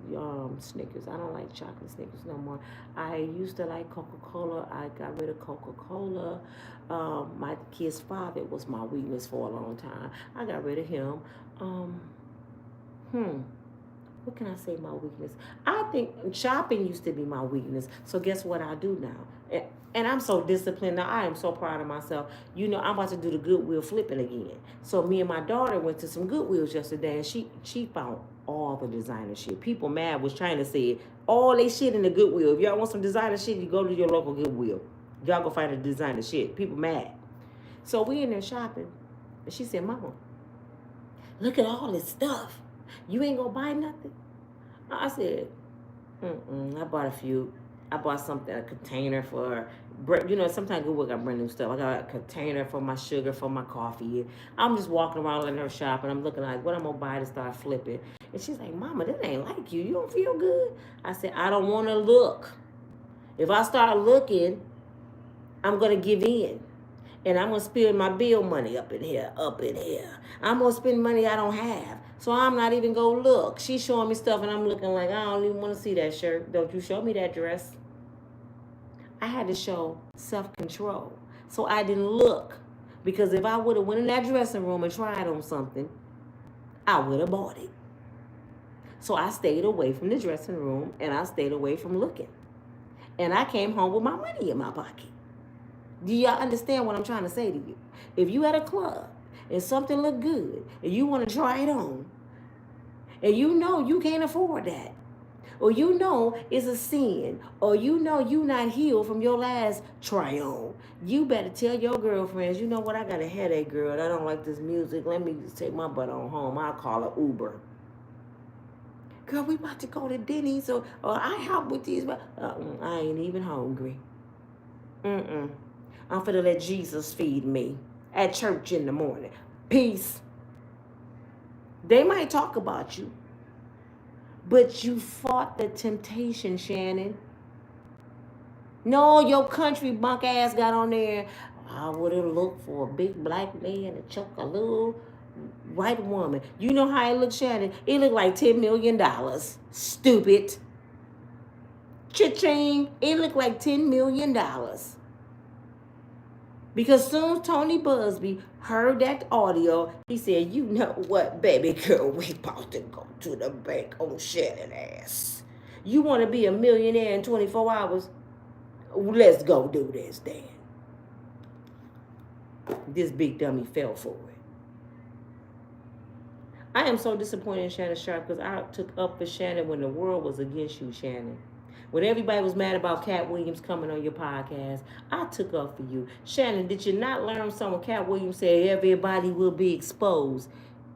Snickers. I don't like chocolate Snickers no more. I used to like Coca-Cola. I got rid of Coca-Cola. My kid's father was my weakness for a long time. I got rid of him. What can I say my weakness? I think shopping used to be my weakness. So guess what I do now? And I'm so disciplined now. I am so proud of myself. You know, I'm about to do the Goodwill flipping again. So me and my daughter went to some Goodwills yesterday, and she found all the designer shit. People mad was trying to say all they shit in the Goodwill. If y'all want some designer shit, you go to your local Goodwill. Y'all go find the designer shit. People mad. So we in there shopping, and she said, Mama, look at all this stuff. You ain't gonna buy nothing? I said, I bought a few. I bought something, a container for, sometimes Goodwill got brand new stuff. I got a container for my sugar, for my coffee. I'm just walking around in her shop and I'm looking like, what I'm going to buy to start flipping. And she's like, Mama, this ain't like you. You don't feel good? I said, I don't want to look. If I start looking, I'm going to give in. And I'm going to spend my bill money up in here. I'm going to spend money I don't have. So I'm not even going to look. She's showing me stuff and I'm looking like, I don't even want to see that shirt. Don't you show me that dress. I had to show self-control. So I didn't look. Because if I would have went in that dressing room and tried on something, I would have bought it. So I stayed away from the dressing room and I stayed away from looking. And I came home with my money in my pocket. Do y'all understand what I'm trying to say to you? If you at a club and something look good and you want to try it on, and you know you can't afford that, or you know it's a sin, or you know you not healed from your last try on, you better tell your girlfriends, you know what, I got a headache, girl. I don't like this music. Let me just take my butt on home. I'll call an Uber. Girl, we about to go to Denny's, or I help with these, but I ain't even hungry. I'm finna let Jesus feed me at church in the morning. Peace. They might talk about you, but you fought the temptation, Shannon. No, your country bunk ass got on there. I would have looked for a big black man to choke a little white woman. You know how it looked, Shannon? It looked like $10 million. Stupid. Cha-ching. It looked like $10 million. Because soon Tony Buzbee heard that audio, he said, you know what, baby girl, we about to go to the bank on Shannon ass. You want to be a millionaire in 24 hours? Let's go do this then. This big dummy fell for it. I am so disappointed in Shannon Sharpe because I took up for Shannon when the world was against you, Shannon. When everybody was mad about Cat Williams coming on your podcast, I took up for you. Shannon, did you not learn something? Cat Williams said everybody will be exposed.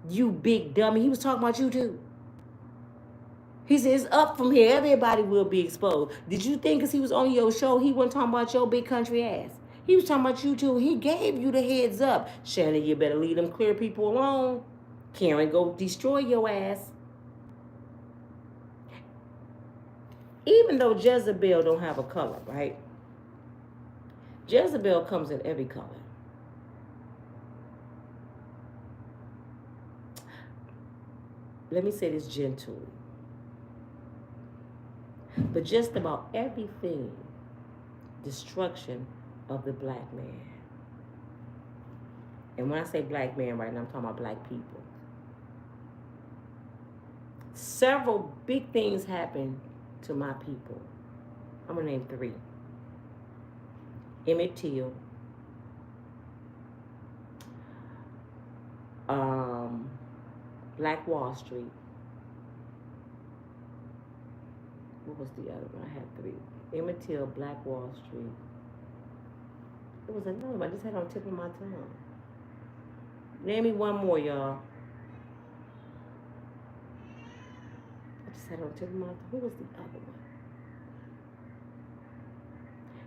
You big dummy. He was talking about you too. He said, it's up from here. Everybody will be exposed. Did you think because he was on your show, he wasn't talking about your big country ass? He was talking about you too. He gave you the heads up. Shannon, you better leave them clear people alone. Karen, go destroy your ass. Even though Jezebel don't have a color, right? Jezebel comes in every color. Let me say this gently. But just about everything, destruction of the black man. And when I say black man right now, I'm talking about black people. Several big things happen to my people. I'm going to name 3. Emmett Till, Black Wall Street. What was the other one? I had 3. Emmett Till, Black Wall Street. It was another one. I just had it on the tip of my tongue. Name me one more, y'all. I just had it on the tip of my tongue. Who was the other one?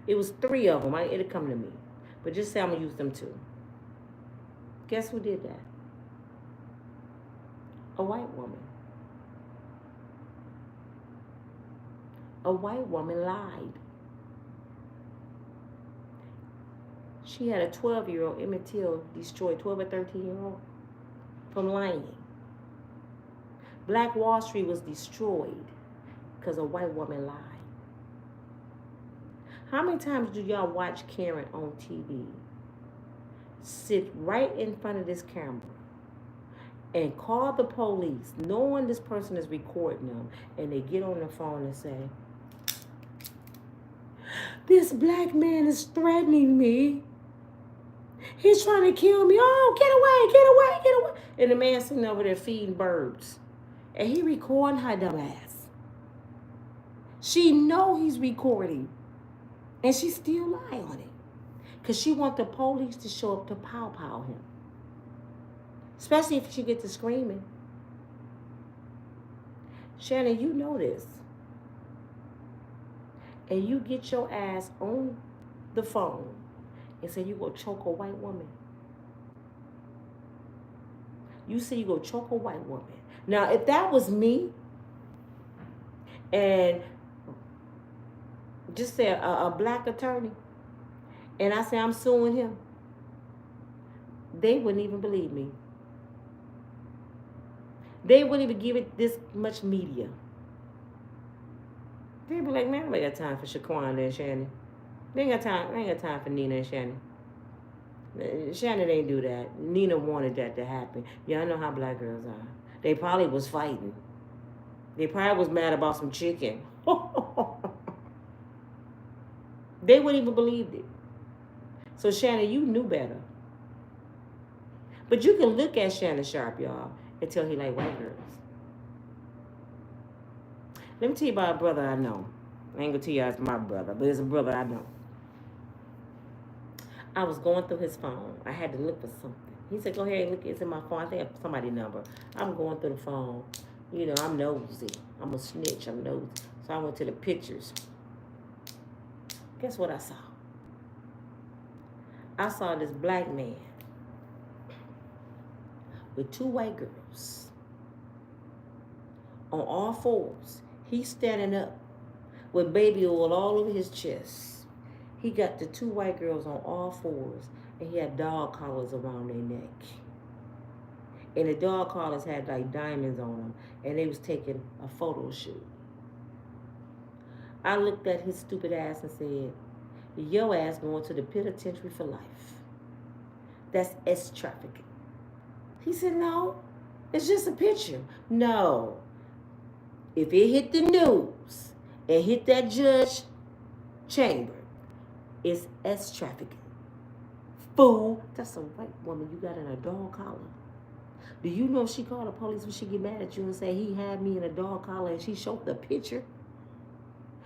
It was 3 of them. It'll come to me. But just say I'm going to use them 2. Guess who did that? A white woman. A white woman lied. She had a 12-year-old, Emmett Till, destroyed 12 or 13-year-old from lying. Black Wall Street was destroyed because a white woman lied. How many times do y'all watch Karen on TV sit right in front of this camera and call the police, knowing this person is recording them, and they get on the phone and say, this black man is threatening me. He's trying to kill me. Oh, get away, get away, get away. And the man sitting over there feeding birds. And he recording her dumb ass. She know he's recording. And she still lie on it. Because she want the police to show up to pow-pow him. Especially if she gets to screaming. Shannon, you know this. and you get your ass on the phone and say you gonna choke a white woman. You say you gonna choke a white woman. Now, if that was me, and just say a black attorney, and I say I'm suing him, they wouldn't even believe me. They wouldn't even give it this much media. They'd be like, man, I ain't got time for Shaquanda and Shannon. They ain't got time. I ain't got time for Nina and Shannon. Shannon ain't do that. Nina wanted that to happen. Yeah, I know how black girls are. They probably was fighting. They probably was mad about some chicken. They wouldn't even believe it. So Shannon, you knew better. But you can look at Shannon Sharpe, y'all, and tell he like white girls. Let me tell you about a brother I know. I ain't gonna tell you it's my brother, but it's a brother I know. I was going through his phone. I had to look for something. He said, go ahead and look. It's in my phone. I think it's somebody's number. I'm going through the phone. You know, I'm nosy. I'm a snitch. I'm nosy. So I went to the pictures. Guess what I saw? I saw this black man with two white girls on all fours. He's standing up with baby oil all over his chest. He got the two white girls on all fours, and he had dog collars around their neck. And the dog collars had like diamonds on them, and they was taking a photo shoot. I looked at his stupid ass and said, your ass going to the penitentiary for life. That's S trafficking. He said, no, it's just a picture. No. If it hit the news and hit that judge chamber, it's S trafficking. Fool. That's a white woman you got in a dog collar. Do you know if she called the police when she get mad at you and say he had me in a dog collar and she showed the picture?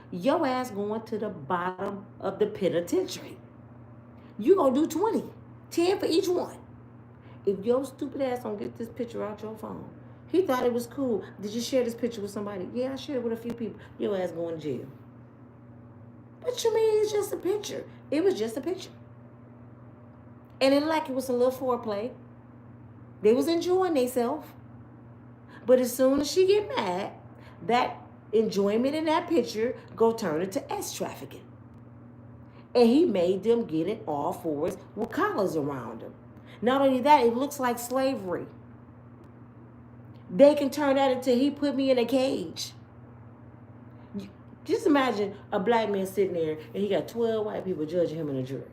Your ass going to the bottom of the penitentiary. You gonna do 20. 10 for each one. If your stupid ass don't get this picture out your phone. He thought it was cool. Did you share this picture with somebody? Yeah, I shared it with a few people. Your ass going to jail. What you mean it's just a picture? It was just a picture. And it like it was a little foreplay. They was enjoying themselves. But as soon as she get mad, that enjoyment in that picture go turn into S trafficking. And he made them get it all fours with collars around them. Not only that, it looks like slavery. They can turn that into he put me in a cage. Just imagine a black man sitting there and he got 12 white people judging him in a jury.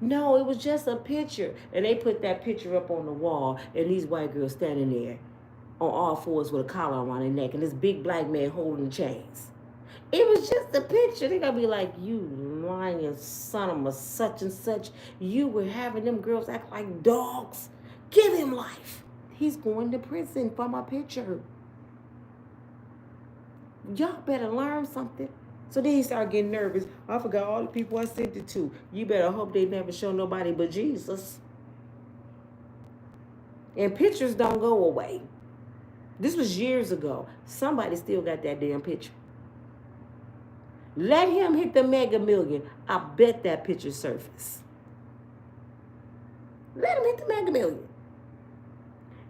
No, it was just a picture. And they put that picture up on the wall and these white girls standing there on all fours with a collar around their neck and this big black man holding the chains. It was just a picture. They're going to be like, you lying son of a such and such. You were having them girls act like dogs. Give him life. He's going to prison for my picture. Y'all better learn something. So then he started getting nervous. I forgot all the people I sent it to. You better hope they never show nobody but Jesus. And pictures don't go away. This was years ago. Somebody still got that damn picture. Let him hit the mega million. I bet that picture surface. Let him hit the mega million.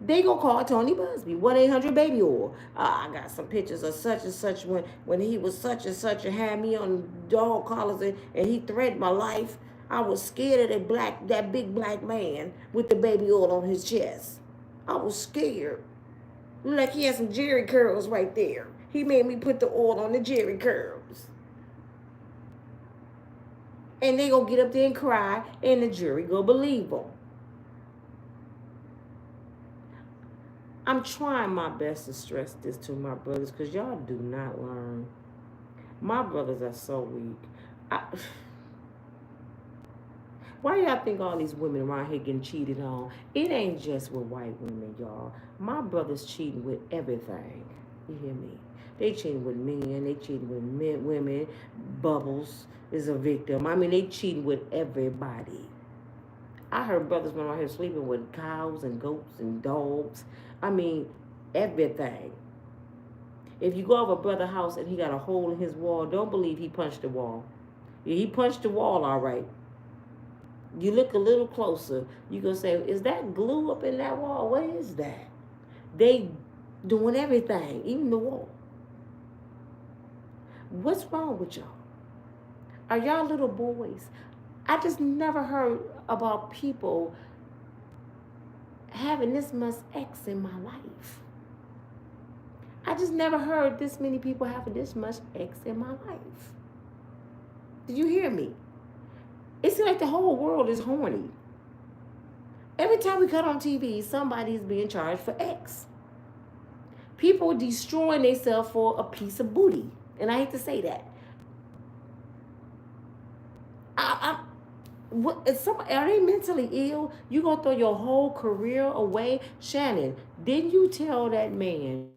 They gonna call Tony Buzbee, 1-800-BABY oil. I got some pictures of such and such when he was such and such and had me on dog collars and he threatened my life. I was scared of that big black man with the baby oil on his chest. I was scared. Like he had some Jerry curls right there. He made me put the oil on the Jerry curls. And they gonna get up there and cry, and the jury gonna believe them. I'm trying my best to stress this to my brothers because y'all do not learn. My brothers are so weak. Why y'all think all these women around here getting cheated on? It ain't just with white women, y'all. My brothers cheating with everything. You hear me? They cheating with men. They cheating with men, women. Bubbles is a victim. I mean, they cheating with everybody. I heard brothers went out here sleeping with cows and goats and dogs. I mean, everything. If you go over a brother's house and he got a hole in his wall, don't believe he punched the wall. Yeah, he punched the wall, all right. You look a little closer, you gonna say, is that glue up in that wall? What is that? They doing everything, even the wall. What's wrong with y'all? Are y'all little boys? I just never heard about people having this much X in my life. I just never heard this many people having this much X in my life. Did you hear me? It seems like the whole world is horny. Every time we cut on TV, somebody is being charged for X. People are destroying themselves for a piece of booty. And I hate to say that. Are they mentally ill? You gonna throw your whole career away? Shannon, didn't you tell that man?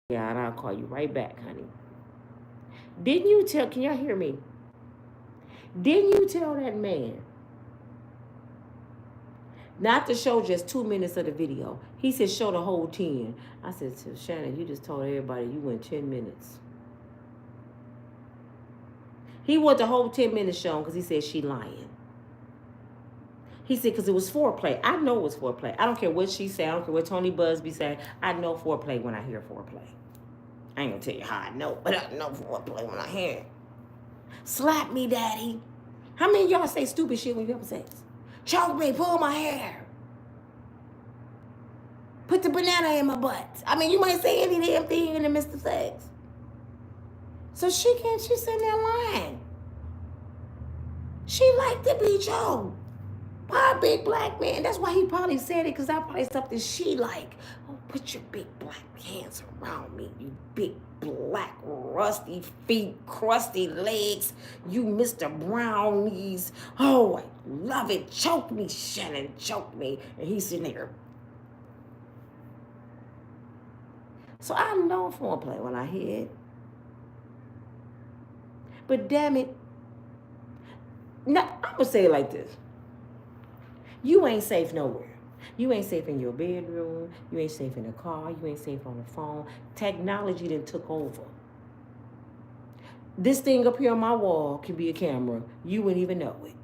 Yeah, and I'll call you right back, honey. Didn't you tell, can y'all hear me? Didn't you tell that man not to show just 2 minutes of the video? He said show the whole 10. I said to Shannon, you just told everybody you went 10 minutes. He wanted the whole 10 minutes shown because he said she lying. He said because it was foreplay. I know it was foreplay. I don't care what she said. I don't care what Tony Buzbee said. I know foreplay when I hear foreplay. I ain't gonna tell you how I know, but I know foreplay when I hear it. Slap me, daddy. How many of y'all say stupid shit when you have sex? Choke me, pull my hair. Put the banana in my butt. I mean, you might say any damn thing in the midst of sex. So she's sitting there lying. She like to be choked by a big black man. That's why he probably said it, because that probably something she like. Oh, put your big black hands around me, you big black rusty feet, crusty legs, you Mr. Brownies. Oh, I love it. Choke me, Shannon, choke me. And he's sitting there. So I know foreplay when I hear it. But damn it, now I'm gonna say it like this. You ain't safe nowhere. You ain't safe in your bedroom. You ain't safe in the car. You ain't safe on the phone. Technology then took over. This thing up here on my wall can be a camera. You wouldn't even know it.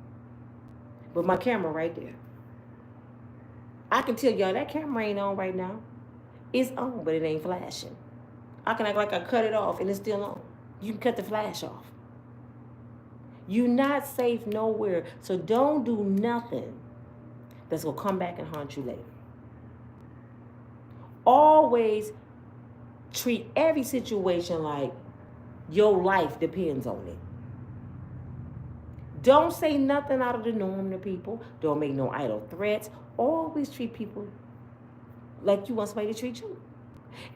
But my camera right there. I can tell y'all that camera ain't on right now. It's on, but it ain't flashing. I can act like I cut it off and it's still on. You can cut the flash off. You're not safe nowhere. So don't do nothing that's going to come back and haunt you later. Always treat every situation like your life depends on it. Don't say nothing out of the norm to people. Don't make no idle threats. Always treat people like you want somebody to treat you.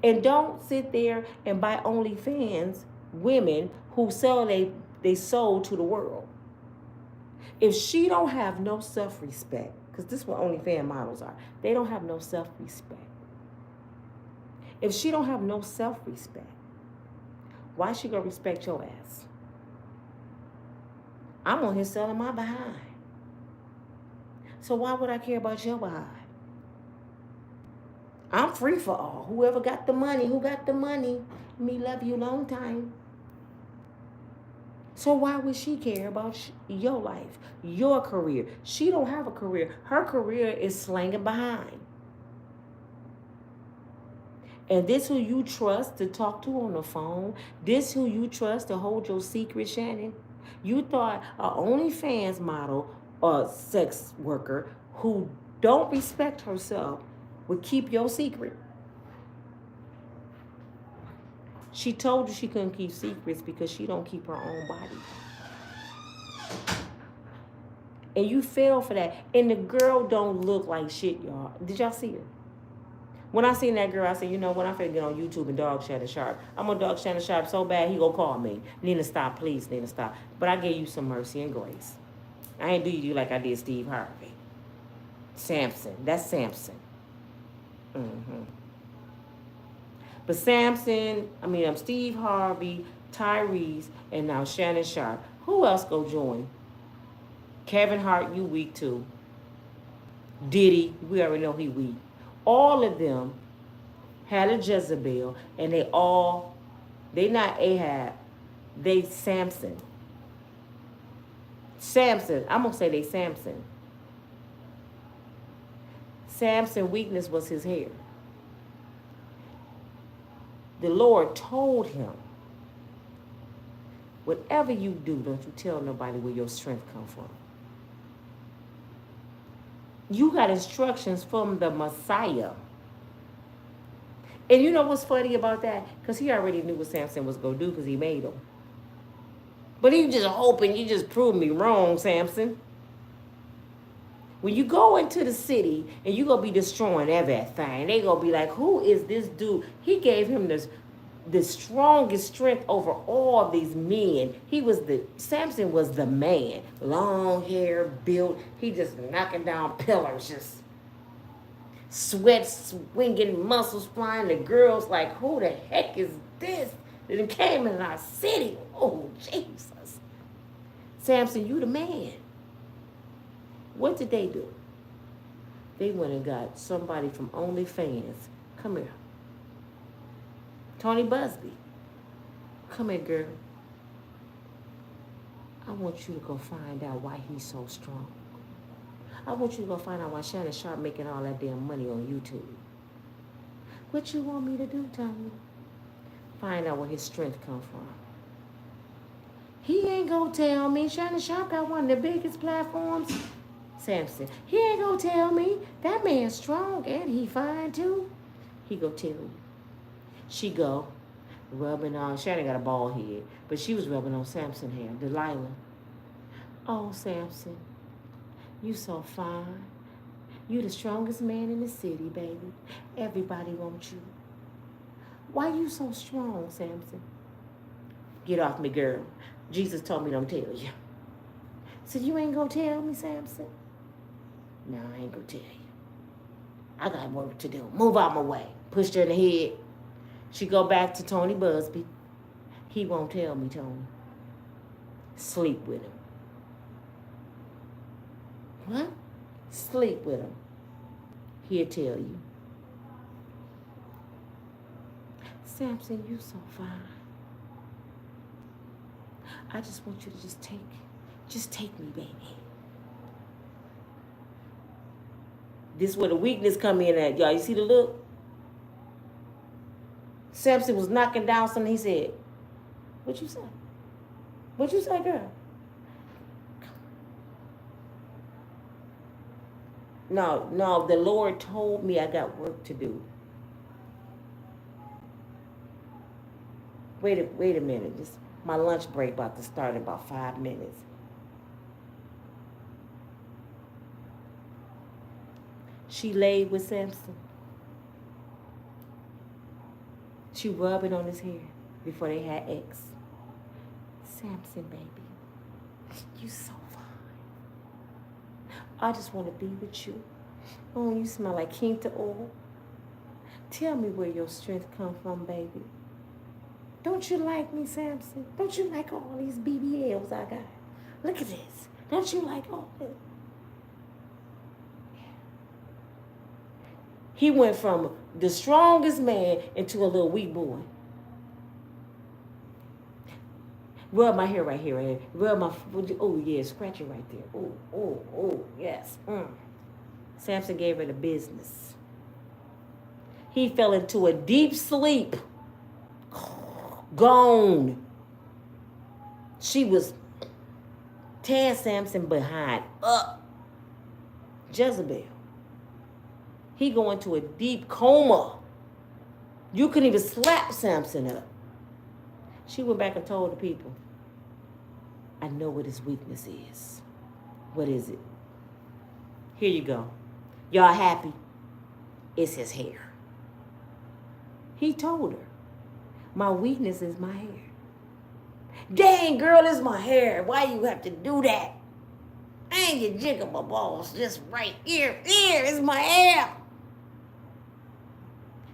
And don't sit there and buy OnlyFans women who sell they soul to the world. If she don't have no self-respect, because this is what OnlyFans models are, they don't have no self-respect. If she don't have no self-respect, why she gonna respect your ass? I'm on here selling my behind. So why would I care about your behind? I'm free for all. Whoever got the money, who got the money, me love you long time. So why would she care about your life, your career? She don't have a career. Her career is slanging behind. And this who you trust to talk to on the phone, this who you trust to hold your secret, Shannon. You thought a OnlyFans model or sex worker who don't respect herself would keep your secret. She told you she couldn't keep secrets because she don't keep her own body. And you fell for that. And the girl don't look like shit, y'all. Did y'all see her? When I seen that girl, I said, you know what? I'm finna get on YouTube and dog Shannon Sharpe. I'm gonna dog Shannon Sharpe so bad, he gonna call me. Nina, stop, please, Nina, stop. But I gave you some mercy and grace. I ain't do you like I did Steve Harvey. Samson. That's Samson. But Steve Harvey, Tyrese, and now Shannon Sharpe. Who else go join? Kevin Hart, you weak too. Diddy, we already know he weak. All of them had a Jezebel, and they not Ahab, they Samson. Samson, I'm gonna say they Samson. Samson's weakness was his hair. The Lord told him, whatever you do, don't you tell nobody where your strength come from. You got instructions from the Messiah. And you know what's funny about that? Because he already knew what Samson was going to do because he made him. But he just hoping you just prove me wrong, Samson. When you go into the city and you going to be destroying everything, they going to be like, who is this dude? He gave him the strongest strength over all of these men. Samson was the man. Long hair, built. He just knocking down pillars, just sweat swinging, muscles flying. The girls like, who the heck is this that came in our city? Oh, Jesus. Samson, you the man. What did they do? They went and got somebody from OnlyFans. Come here. Tony Buzbee. Come here, girl. I want you to go find out why he's so strong. I want you to go find out why Shannon Sharpe making all that damn money on YouTube. What you want me to do, Tony? Find out where his strength come from. He ain't gonna tell me. Shannon Sharpe got one of the biggest platforms. Samson, he ain't gonna tell me. That man's strong and he fine too. He go tell you. She go rubbing on, Shannon got a bald head, but she was rubbing on Samson's hair, Delilah. Oh, Samson, you so fine. You the strongest man in the city, baby. Everybody wants you. Why you so strong, Samson? Get off me, girl. Jesus told me don't tell you. So you ain't gonna tell me, Samson? No, I ain't gonna tell you. I got work to do. Move out my way. Pushed her in the head. She go back to Tony Buzbee. He won't tell me, Tony. Sleep with him. What? Sleep with him. He'll tell you. Samson, you so fine. I just want you to just take me, baby. This is where the weakness come in at, y'all. You see the look? Samson was knocking down something. He said, what you say? What you say, girl? No, the Lord told me I got work to do. Wait a minute. Just my lunch break about to start in about 5 minutes. She laid with Samson. She rubbing on his hair before they had X. Samson, baby, you so fine. I just want to be with you. Oh, you smell like Quinta oil. Tell me where your strength come from, baby. Don't you like me, Samson? Don't you like all these BBLs I got? Look at this. Don't you like all this? He went from the strongest man into a little weak boy. Rub my hair right here, right here. Rub my, oh yeah, scratch it right there. Oh, yes. Samson gave her the business. He fell into a deep sleep. Gone. She was tearing Samson behind up. Jezebel. He go into a deep coma. You couldn't even slap Samson up. She went back and told the people, I know what his weakness is. What is it? Here you go. Y'all happy? It's his hair. He told her, my weakness is my hair. Dang, girl, it's my hair. Why you have to do that? I ain't get jiggle my balls just right here. Here is my hair.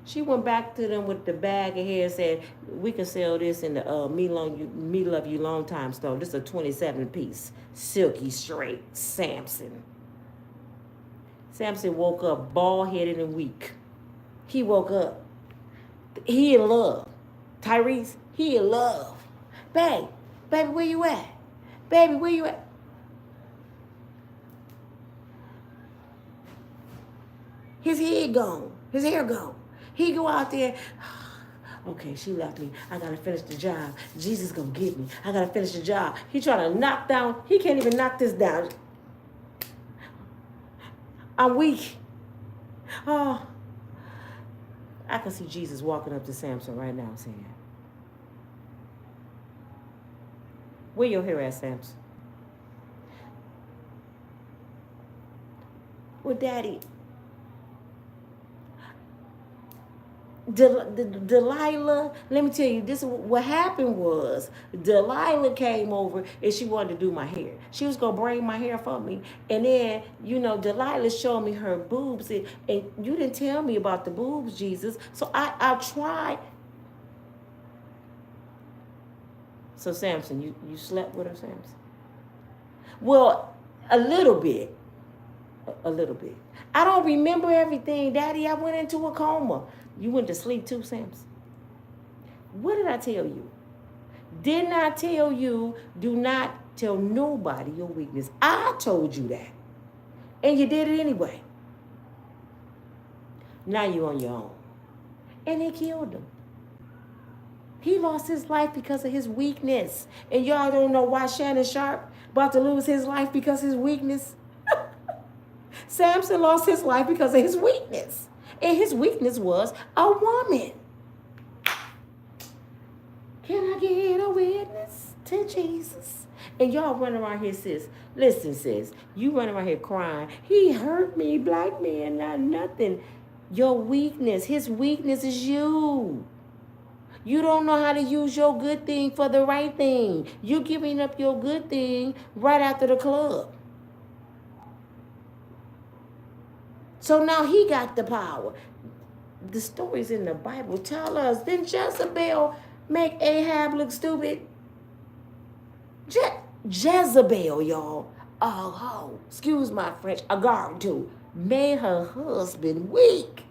She went back to them with the bag of hair and said, we can sell this in the Me Love You Long Time store. This is a 27-piece, silky, straight Samson. Samson woke up bald-headed and weak. He woke up. He in love. Tyrese, he in love. Baby, where you at? Baby, where you at? His head gone. His hair gone. He go out there. Okay, she left me. I gotta finish the job. Jesus gonna get me. I gotta finish the job. He trying to knock down. He can't even knock this down. I'm weak. Oh, I can see Jesus walking up to Samson right now saying, where your hair at, Samson? Well, Daddy, Delilah, let me tell you, this what happened was Delilah came over and she wanted to do my hair. She was gonna braid my hair for me, and then Delilah showed me her boobs, and you didn't tell me about the boobs, Jesus. So I tried. So Samson, you slept with her, Samson? Well, a little bit. A little bit. I don't remember everything, Daddy. I went into a coma. You went to sleep too, Samson? What did I tell you? Didn't I tell you, do not tell nobody your weakness? I told you that. And you did it anyway. Now you're on your own. And they killed him. He lost his life because of his weakness. And y'all don't know why Shannon Sharpe about to lose his life because of his weakness? Samson lost his life because of his weakness. And his weakness was a woman. Can I get a witness to Jesus? And y'all run around here, sis. Listen, sis. You run around here crying. He hurt me, black man, not nothing. Your weakness, his weakness is you. You don't know how to use your good thing for the right thing. You're giving up your good thing right after the club. So now he got the power. The stories in the Bible tell us, didn't Jezebel make Ahab look stupid? Jezebel, y'all. Oh, excuse my French, a guard too, made her husband weak.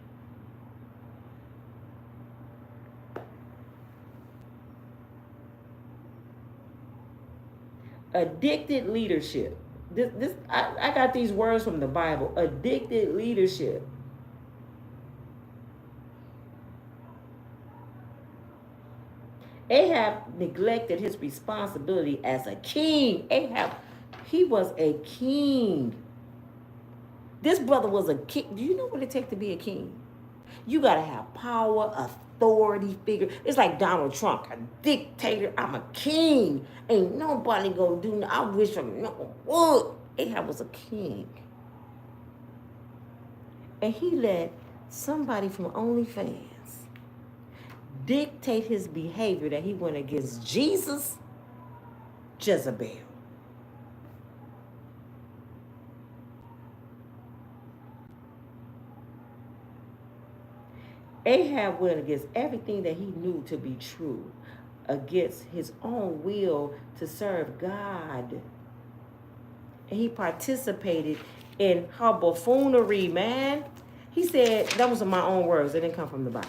Addicted leadership. I got these words from the Bible. Addicted leadership. Ahab neglected his responsibility as a king. Ahab, he was a king. This brother was a king. Do you know what it takes to be a king? You got to have power, authority figure. It's like Donald Trump, a dictator. I'm a king. Ain't nobody gonna do nothing. I wish from no wood. Ahab was a king. And he let somebody from OnlyFans dictate his behavior that he went against Jesus, Jezebel. Ahab went against everything that he knew to be true, against his own will to serve God. And he participated in her buffoonery, man. He said, that was in my own words, it didn't come from the Bible.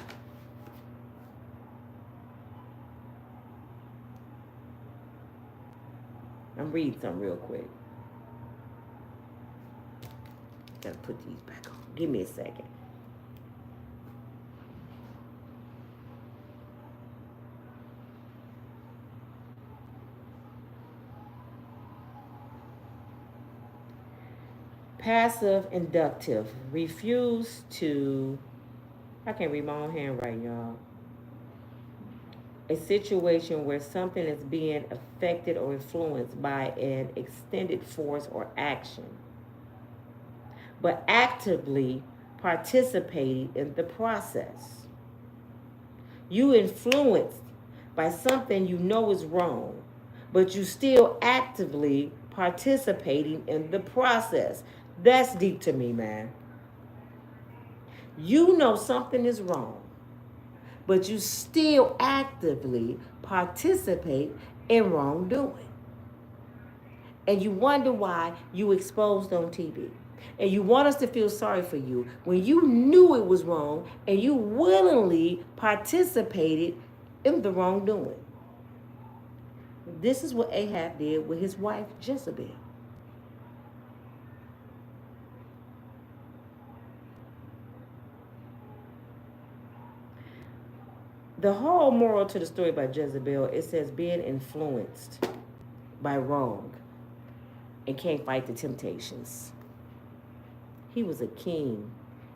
I'm reading something real quick. Gotta put these back on. Give me a second. Passive inductive. Refuse to, I can't read my own handwriting, y'all. A situation where something is being affected or influenced by an extended force or action, but actively participating in the process. You influenced by something you know is wrong, but you still actively participating in the process. That's deep to me, man. You know something is wrong, but you still actively participate in wrongdoing. And you wonder why you exposed on TV. And you want us to feel sorry for you when you knew it was wrong and you willingly participated in the wrongdoing. This is what Ahab did with his wife Jezebel. The whole moral to the story about Jezebel, it says being influenced by wrong and can't fight the temptations. He was a king,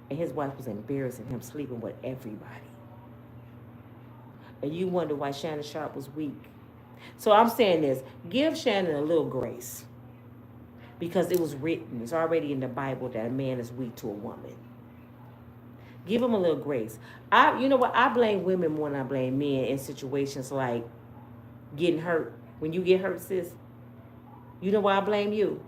and his wife was embarrassing him, sleeping with everybody. And you wonder why Shannon Sharpe was weak. So I'm saying this, give Shannon a little grace. Because it was written, it's already in the Bible that a man is weak to a woman. Give him a little grace. You know what? I blame women more than I blame men in situations like getting hurt. When you get hurt, sis, you know why I blame you?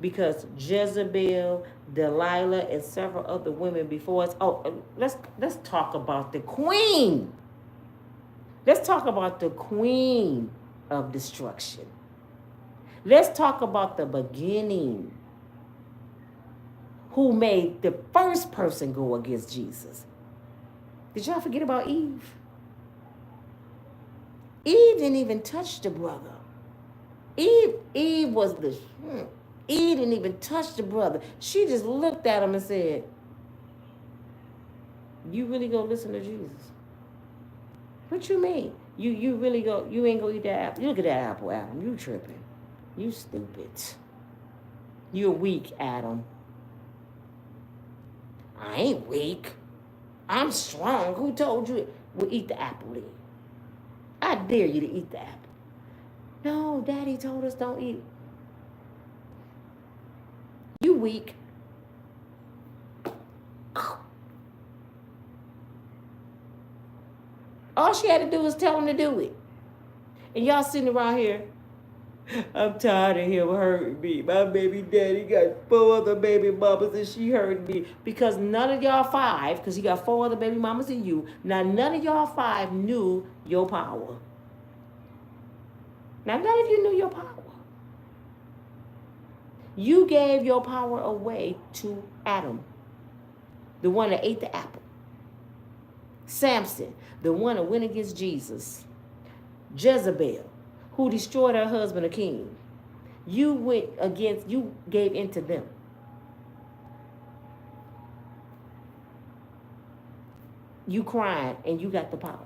Because Jezebel, Delilah, and several other women before us. Oh, let's talk about the queen. Let's talk about the queen of destruction. Let's talk about the beginning. Who made the first person go against Jesus? Did y'all forget about Eve? Eve didn't even touch the brother. Eve was the... Eve didn't even touch the brother. She just looked at him and said, you really gonna listen to Jesus? What you mean? You really go, you ain't gonna eat that apple? You look at that apple, Adam. You tripping. You stupid. You're weak, Adam. I ain't weak. I'm strong. Who told you? Well, eat the apple then. I dare you to eat the apple. No, Daddy told us don't eat. You weak. All she had to do was tell him to do it. And y'all sitting around here, I'm tired of him hurting me. My baby daddy got 4 other baby mamas and she hurting me. Because none of y'all 5, because he got 4 other baby mamas and you, now none of y'all 5 knew your power. Now none of you knew your power. You gave your power away to Adam, the one that ate the apple. Samson, the one that went against Jesus. Jezebel, who destroyed her husband, a king. You gave in to them. You cried and you got the power.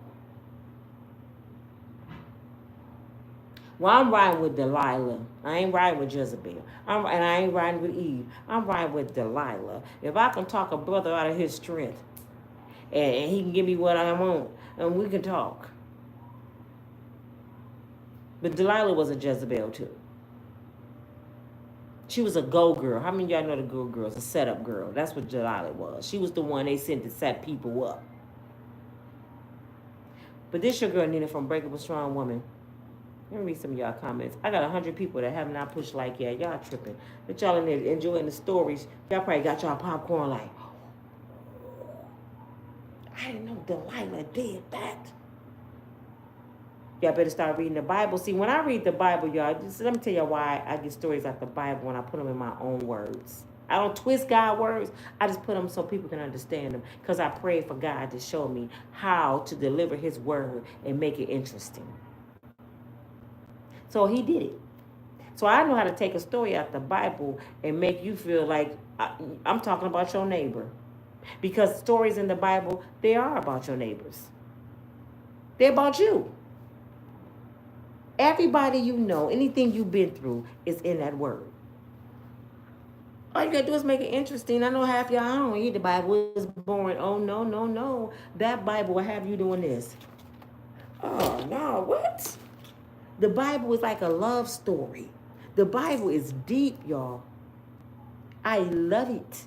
Well, I'm riding with Delilah. I ain't riding with Jezebel. And I ain't riding with Eve. I'm riding with Delilah. If I can talk a brother out of his strength, and he can give me what I want, and we can talk. But Delilah was a Jezebel too. She was a go girl. How many of y'all know the go girls? A setup girl. That's what Delilah was. She was the one they sent to set people up. But this your girl Nina from Unbreakable Strong Woman. Let me read some of y'all comments. I got 100 people that have not pushed like yet. Y'all tripping. But y'all in there enjoying the stories. Y'all probably got y'all popcorn like, I didn't know Delilah did that. Y'all better start reading the Bible. See, when I read the Bible, y'all, just let me tell y'all why I get stories out the Bible when I put them in my own words. I don't twist God's words. I just put them so people can understand them. Because I pray for God to show me how to deliver his word and make it interesting. So he did it. So I know how to take a story out the Bible and make you feel like I'm talking about your neighbor. Because stories in the Bible, they are about your neighbors. They're about you. Everybody you know, anything you've been through is in that word. All you gotta do is make it interesting. I know half y'all, I don't read the Bible. It's boring. Oh, no, no, no. That Bible will have you doing this. Oh, no, what? The Bible is like a love story. The Bible is deep, y'all. I love it.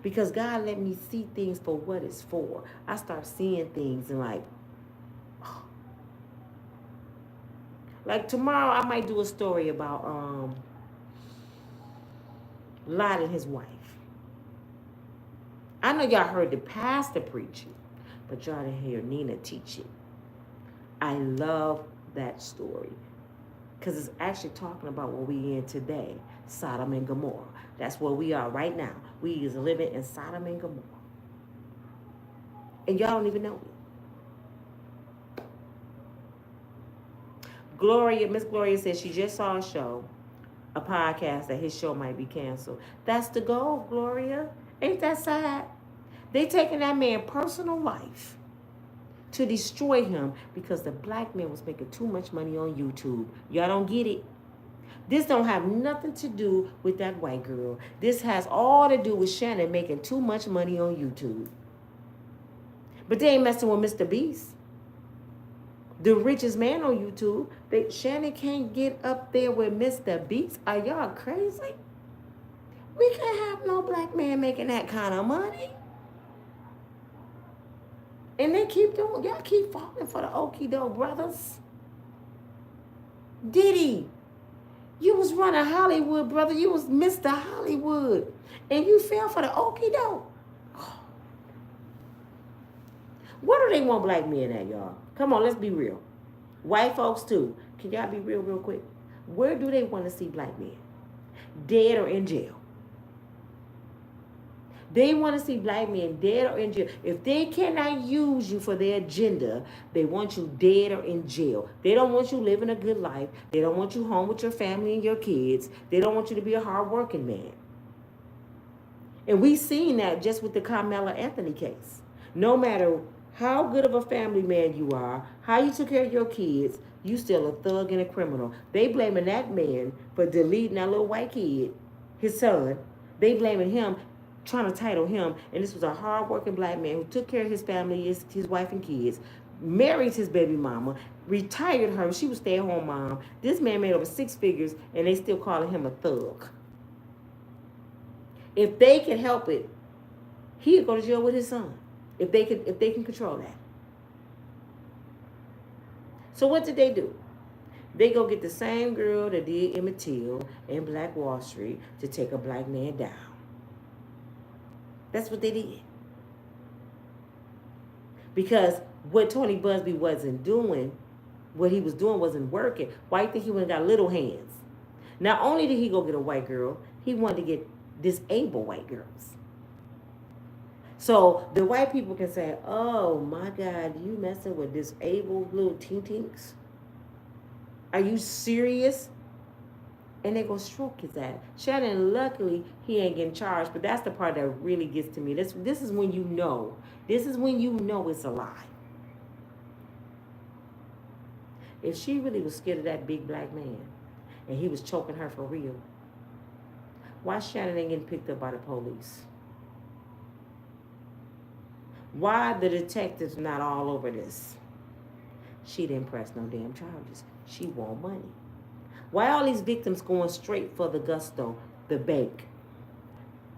Because God let me see things for what it's for. I start seeing things and like tomorrow I might do a story about Lot and his wife. I know y'all heard the pastor preach it, but y'all didn't hear Nina teach it. I love that story. Because it's actually talking about what we in today, Sodom and Gomorrah. That's where we are right now. We is living in Sodom and Gomorrah. And y'all don't even know it. Miss Gloria says she just saw a podcast, that his show might be canceled. That's the goal, Gloria. Ain't that sad? They taking that man's personal life to destroy him because the black man was making too much money on YouTube. Y'all don't get it. This don't have nothing to do with that white girl. This has all to do with Shannon making too much money on YouTube. But they ain't messing with Mr. Beast, the richest man on YouTube. Shannon can't get up there with Mr. Beast. Are y'all crazy? We can't have no black man making that kind of money. And they keep doing, y'all keep falling for the okie doke brothers. Diddy, you was running Hollywood, brother. You was Mr. Hollywood. And you fell for the okie doke. Where do they want black men at, y'all? Come on, let's be real. White folks too. Can y'all be real quick? Where do they want to see black men? Dead or in jail? They want to see black men dead or in jail. If they cannot use you for their agenda, they want you dead or in jail. They don't want you living a good life. They don't want you home with your family and your kids. They don't want you to be a hard-working man. And we seen that just with the Carmela Anthony case. No matter how good of a family man you are, how you took care of your kids, you still a thug and a criminal. They blaming that man for deleting that little white kid, his son. They blaming him, trying to title him, and this was a hard-working black man who took care of his family, his wife and kids, married his baby mama, retired her. She was stay-at-home mom. This man made over 6 figures, and they still calling him a thug. If they can help it, he'd go to jail with his son. If they can control that. So what did they do? They go get the same girl that did Emmett Till and Black Wall Street to take a black man down. That's what they did. Because what Tony Buzbee wasn't doing, what he was doing wasn't working. Why do you think he went and got little hands? Not only did he go get a white girl, he wanted to get disabled white girls. So the white people can say, oh my God, you messing with disabled little tinks? Are you serious? And they go stroke his ass. Shannon, luckily, he ain't getting charged, but that's the part that really gets to me. This is when you know. This is when you know it's a lie. If she really was scared of that big black man, and he was choking her for real, why Shannon ain't getting picked up by the police? Why the detectives not all over this? She didn't press no damn charges. She want money. Why all these victims going straight for the gusto, the bank?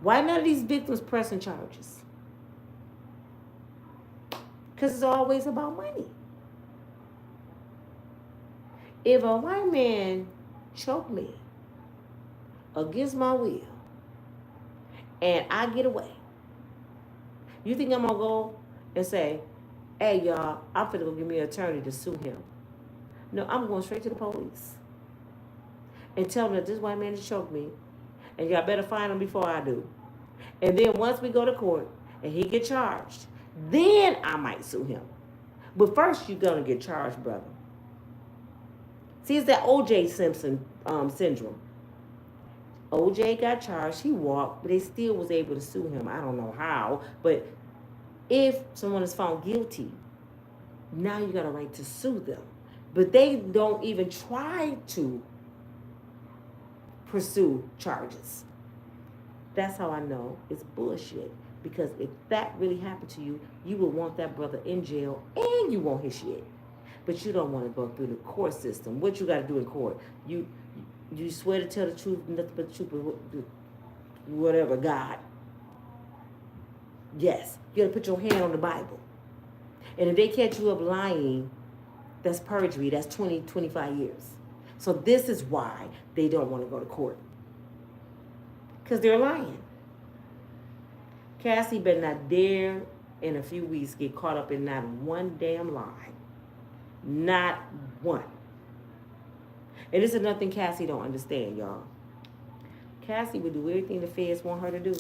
Why none of these victims pressing charges? Because it's always about money. If a white man choke me against my will and I get away, you think I'm going to go and say, hey, y'all, I'm finna go give me an attorney to sue him? No, I'm going straight to the police and tell them that this white man has choked me, and y'all better find him before I do. And then once we go to court and he get charged, then I might sue him. But first, you're going to get charged, brother. See, it's that O.J. Simpson syndrome. O.J. got charged. He walked, but they still was able to sue him. I don't know how, but if someone is found guilty, now you got a right to sue them. But they don't even try to pursue charges. That's how I know it's bullshit. Because if that really happened to you, you would want that brother in jail and you want his shit. But you don't want to go through the court system. What you got to do in court? You swear to tell the truth, nothing but the truth, whatever, God. Yes, you got to put your hand on the Bible. And if they catch you up lying, that's perjury. That's 20, 25 years. So this is why they don't want to go to court. Because they're lying. Cassie better not dare in a few weeks get caught up in not one damn lie. Not one. And this is nothing Cassie don't understand, y'all. Cassie would do everything the feds want her to do.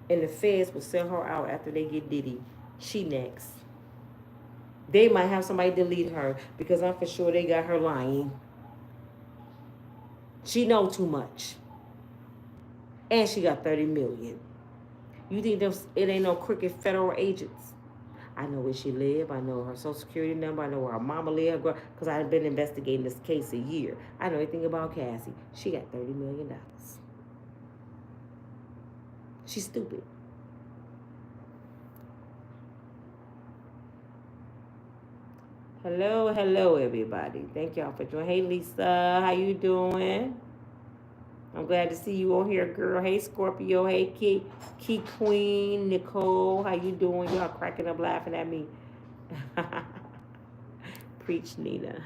And the feds will sell her out after they get Diddy. She next. They might have somebody delete her because I'm for sure they got her lying. She know too much. And she got 30 million. You think it ain't no crooked federal agents? I know where she live. I know her social security number. I know where her mama live. Because I've been investigating this case a year. I know everything about Cassie. She got $30 million. She's stupid. Hello, everybody. Thank y'all for joining. Hey, Lisa. How you doing? I'm glad to see you on here, girl. Hey, Scorpio. Hey, Key Queen. Nicole. How you doing? Y'all cracking up laughing at me. Preach, Nina.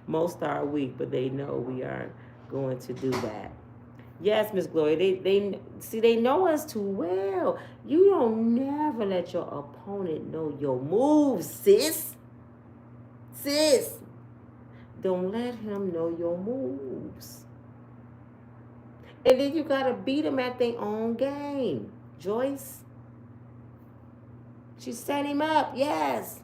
Most are weak, but they know we aren't going to do that. Yes, Miss Gloria. They know us too well. You don't never let your opponent know your moves, sis. Sis. Don't let him know your moves. And then you gotta beat them at their own game. Joyce. She set him up, yes.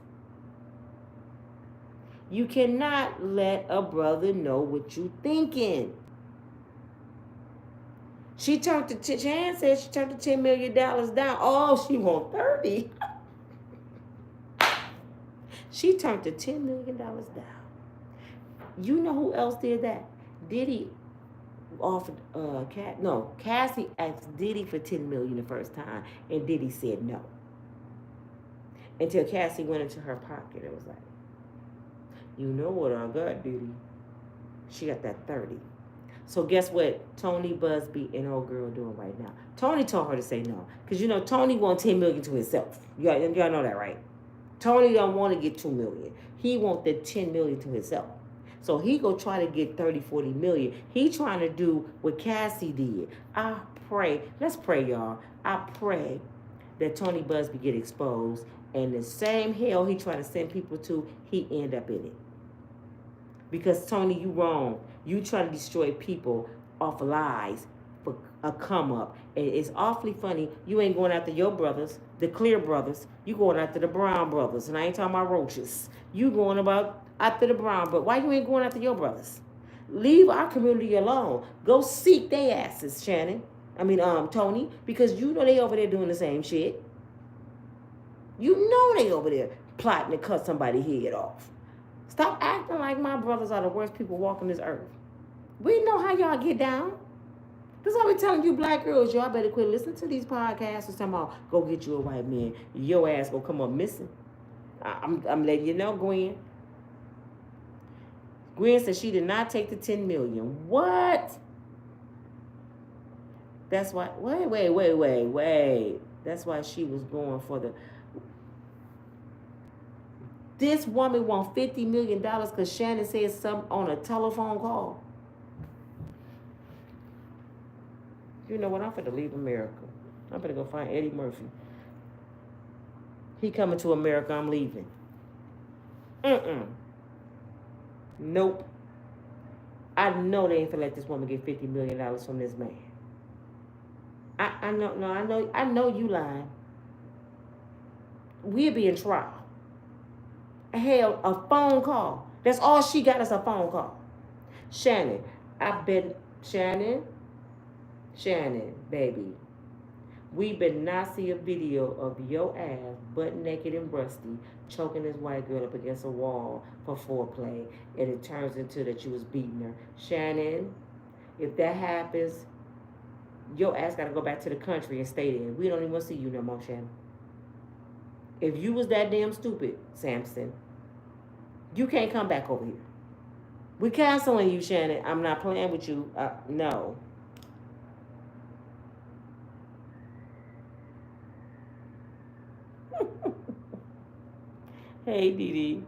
You cannot let a brother know what you thinking. She turned to Chan said she turned the $10 million down. Oh, she want 30. She turned the $10 million down. You know who else did that? Diddy offered Cassie asked Diddy for $10 million the first time, and Diddy said no. Until Cassie went into her pocket and was like, "You know what I got, Diddy?" She got that 30. So guess what Tony, Buzbee, and old girl doing right now? Tony told her to say no. Because you know Tony wants $10 million to himself. Y'all know that, right? Tony don't want to get $2 million. He wants the $10 million to himself. So he go try to get 30, 40 million. He trying to do what Cassie did. I pray. Let's pray, y'all. I pray that Tony Buzbee get exposed. And the same hell he trying to send people to, he end up in it. Because Tony, you wrong. You trying to destroy people off of lies for a come up. And it's awfully funny. You ain't going after your brothers, the Clear brothers. You going after the Brown brothers. And I ain't talking about roaches. You going after the Brown brothers. Why you ain't going after your brothers? Leave our community alone. Go seek their asses, Tony. Because you know they over there doing the same shit. You know they over there plotting to cut somebody's head off. Stop acting like my brothers are the worst people walking this earth. We know how y'all get down. That's why we telling you black girls, y'all better quit listening to these podcasts or somehow go get you a white man. Your ass gonna come up missing. I'm letting you know, Gwen. Gwen said she did not take the 10 million. What? That's why, wait. That's why she was going for the... This woman want $50 million because Shannon said something on a telephone call. You know what? I'm finna leave America. I'm finna go find Eddie Murphy. He coming to America. I'm leaving. Nope. I know they ain't finna let this woman get $50 million from this man. I know you lying. We'll be in trial. Hell, a phone call. That's all she got is a phone call. Shannon, Shannon, baby, we better not see a video of your ass butt naked and rusty choking this white girl up against a wall for foreplay, and it turns into that you was beating her. Shannon, if that happens, your ass gotta go back to the country and stay there. We don't even want to see you no more, Shannon. If you was that damn stupid, Samson, you can't come back over here. We canceling you, Shannon. I'm not playing with you. No. Hey, Dee Dee.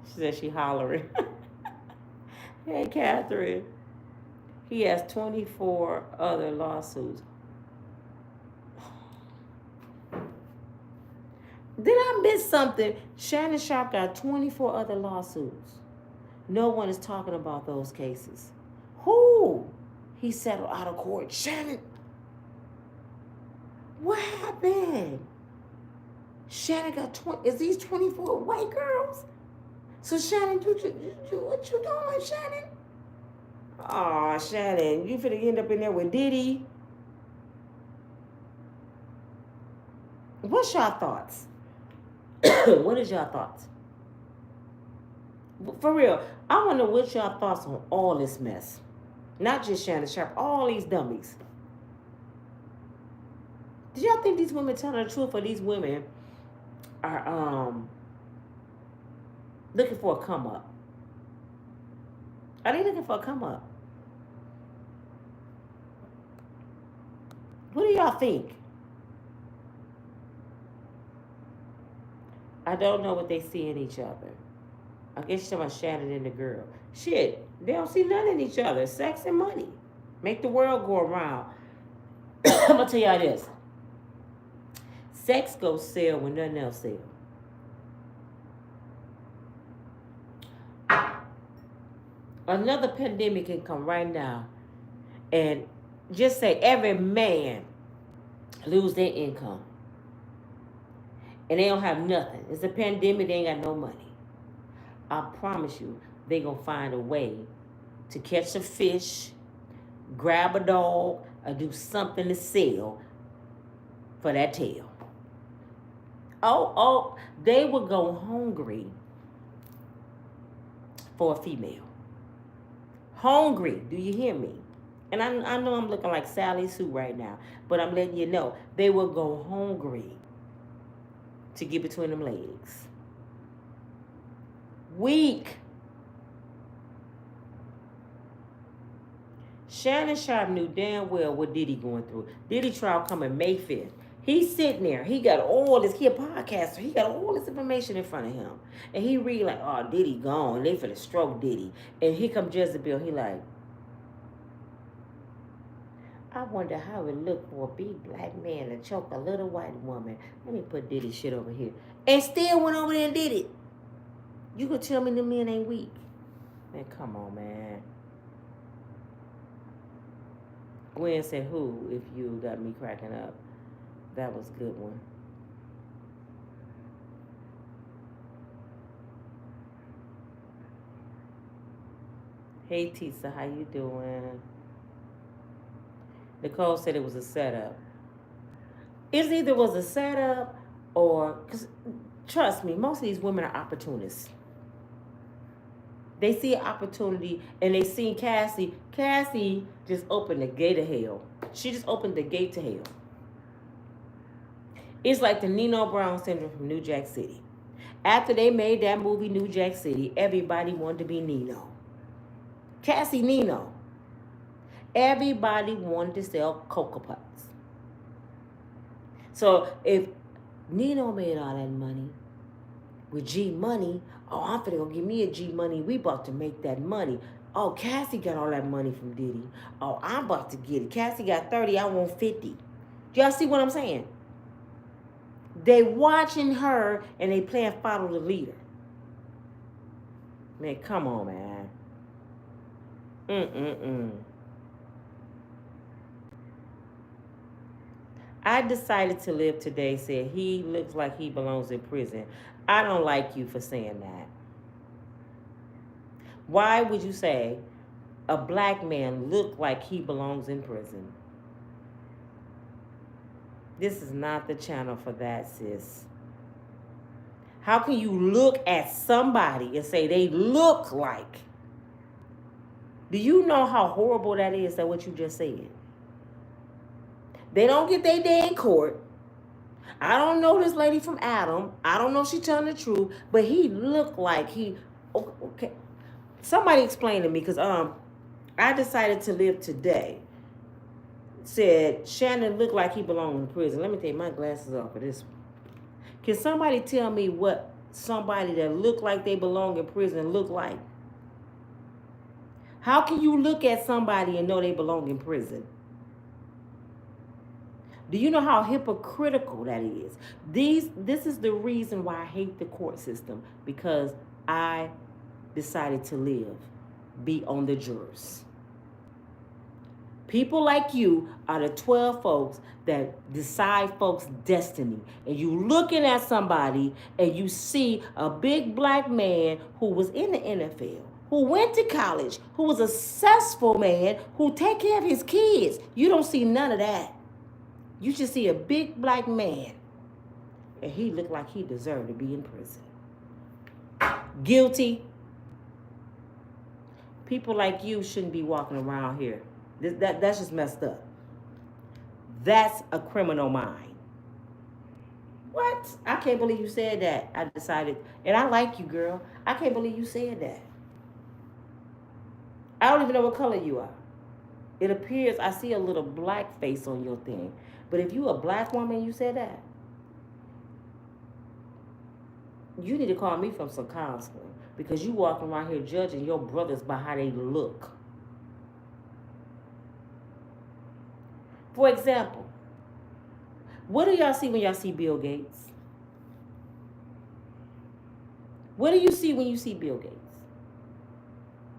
She said she hollering. Hey, Catherine. He has 24 other lawsuits. Did I miss something? Shannon Sharpe got 24 other lawsuits. No one is talking about those cases. Who? He settled out of court. Shannon, what happened? Shannon got 20. Is these 24 white girls? So Shannon, what you doing, Shannon? Aw, Shannon, you finna end up in there with Diddy. What's y'all thoughts? What is y'all thoughts? For real, I want to know what y'all thoughts on all this mess. Not just Shannon Sharpe, all these dummies. Do y'all think these women telling the truth, or these women are looking for a come up? Are they looking for a come up? What do y'all think? I don't know what they see in each other. I guess you're talking about Shannon and the girl. Shit, they don't see none in each other. Sex and money. Make the world go around. I'm going to tell y'all this. Sex goes sell when nothing else sells. Another pandemic can come right now and just say every man lose their income. And they don't have nothing. It's a pandemic, they ain't got no money. I promise you, they gonna find a way to catch a fish, grab a dog, or do something to sell for that tail. Oh, they will go hungry for a female. Hungry, do you hear me? And I know I'm looking like Sally Sue right now, but I'm letting you know, they will go hungry to get between them legs. Weak. Shannon Sharpe knew damn well what Diddy going through. Diddy trial coming May 5th. He's sitting there. He got all this. He a podcaster. He got all this information in front of him. And he read like, oh, Diddy gone. They finna stroke Diddy. And here come Jezebel. He like, I wonder how it look for a big black man to choke a little white woman. Let me put Diddy shit over here. And still went over there and did it. You gonna tell me the men ain't weak? Man, come on, man. Gwen said, who, if you got me cracking up. That was a good one. Hey, Tisa, how you doing? Nicole said it was a setup. It either was a setup or, because trust me, most of these women are opportunists. They see an opportunity and they see Cassie. Cassie just opened the gate of hell. She just opened the gate to hell. It's like the Nino Brown syndrome from New Jack City. After they made that movie New Jack City, everybody wanted to be Nino. Cassie Nino. Everybody wanted to sell Cocoa Puffs. So if Nino made all that money with G Money, oh, I'm finna go give me a G Money. We about to make that money. Oh, Cassie got all that money from Diddy. Oh, I'm about to get it. Cassie got 30, I want 50. Do y'all see what I'm saying? They watching her and they playing follow the leader. Man, come on, man. I decided to live today, said he looks like he belongs in prison. I don't like you for saying that. Why would you say a black man look like he belongs in prison? This is not the channel for that, sis. How can you look at somebody and say they look like? Do you know how horrible that is, that what you just said? They don't get their day in court. I don't know this lady from Adam. I don't know if she's telling the truth, but he looked like he, okay. Somebody explain to me, because I decided to live today. Said Shannon looked like he belonged in prison. Let me take my glasses off for this one. Can somebody tell me what somebody that looked like they belong in prison look like? How can you look at somebody and know they belong in prison? Do you know how hypocritical that is? This is the reason why I hate the court system, because I decided to live, be on the jurors. People like you are the 12 folks that decide folks' destiny. And you looking at somebody and you see a big black man who was in the NFL, who went to college, who was a successful man, who take care of his kids. You don't see none of that. You just see a big black man, and he looked like he deserved to be in prison. Guilty. People like you shouldn't be walking around here. That's just messed up. That's a criminal mind. What? I can't believe you said that. I decided, and I like you, girl. I can't believe you said that. I don't even know what color you are. It appears I see a little black face on your thing. But if you a black woman, you said that, you need to call me from some counseling, because you walking around here judging your brothers by how they look. For example, what do y'all see when y'all see Bill Gates? What do you see when you see Bill Gates?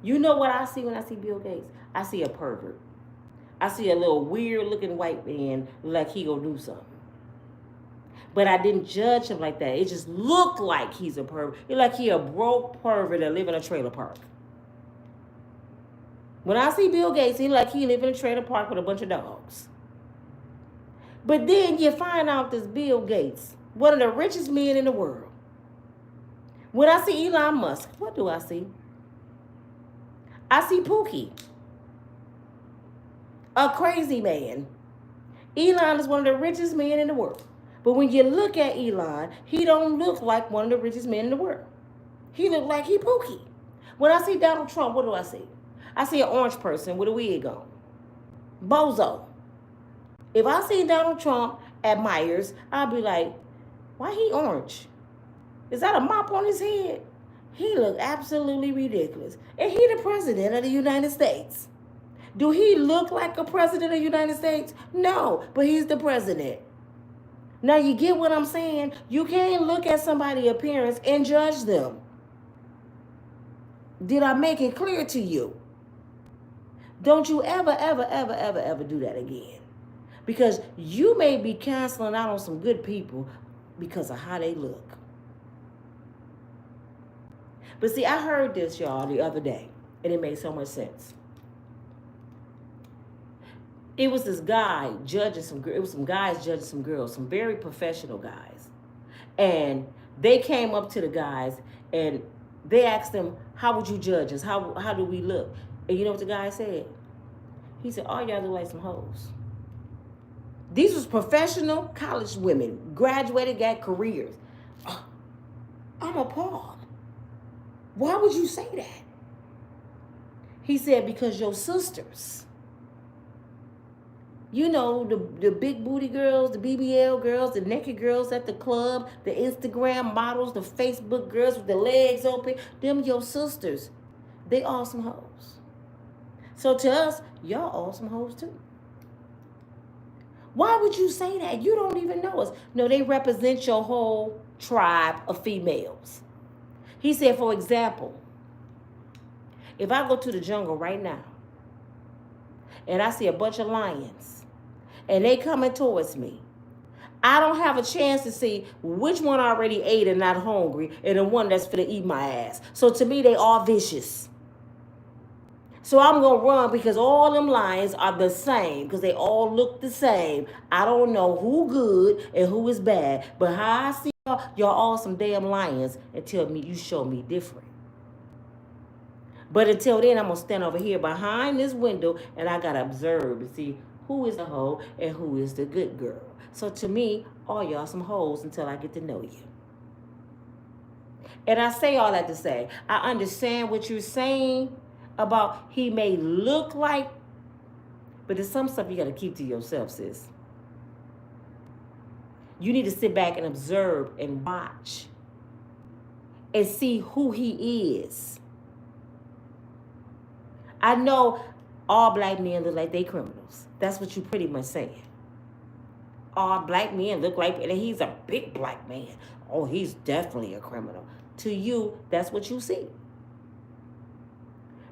You know what I see when I see Bill Gates? I see a pervert. I see a little weird looking white man like he gonna do something. But I didn't judge him like that. It just looked like he's a pervert. It's like he a broke pervert that live in a trailer park. When I see Bill Gates, he like he live in a trailer park with a bunch of dogs. But then you find out this Bill Gates, one of the richest men in the world. When I see Elon Musk, what do I see? I see Pookie, a crazy man. Elon is one of the richest men in the world. But when you look at Elon, he don't look like one of the richest men in the world. He look like he Pookie. When I see Donald Trump, what do I see? I see an orange person with a wig on. Bozo. If I see Donald Trump at Myers, I'll be like, why he orange? Is that a mop on his head? He look absolutely ridiculous. And he the president of the United States. Do he look like a president of the United States? No, but he's the president. Now you get what I'm saying? You can't look at somebody's appearance and judge them. Did I make it clear to you? Don't you ever do that again. Because you may be canceling out on some good people because of how they look. But see, I heard this, y'all, the other day, and it made so much sense. It was this guy judging some guys judging some girls, some very professional guys. And they came up to the guys and they asked them, how would you judge us? How do we look? And you know what the guy said? He said, all y'all look like some hoes. These was professional college women, graduated, got careers. I'm appalled. Why would you say that? He said, because your sisters, you know, the big booty girls, the BBL girls, the naked girls at the club, the Instagram models, the Facebook girls with the legs open, them your sisters, they all some hoes. So to us, y'all all some hoes too. Why would you say that? You don't even know us. No, they represent your whole tribe of females. He said, for example, if I go to the jungle right now and I see a bunch of lions and they coming towards me, I don't have a chance to see which one already ate and not hungry and the one that's finna eat my ass. So to me, they all vicious. So I'm going to run because all them lions are the same, because they all look the same. I don't know who good and who is bad, but how I see y'all all some damn lions until you show me different. But until then, I'm going to stand over here behind this window and I got to observe to see who is the hoe and who is the good girl. So to me, all y'all some hoes until I get to know you. And I say all that to say, I understand what you're saying about he may look like, but there's some stuff you got to keep to yourself, sis. You need to sit back and observe and watch and see who he is. I know all black men look like they criminals. That's what you pretty much saying. All black men look like, and he's a big black man. Oh, he's definitely a criminal. To you, that's what you see.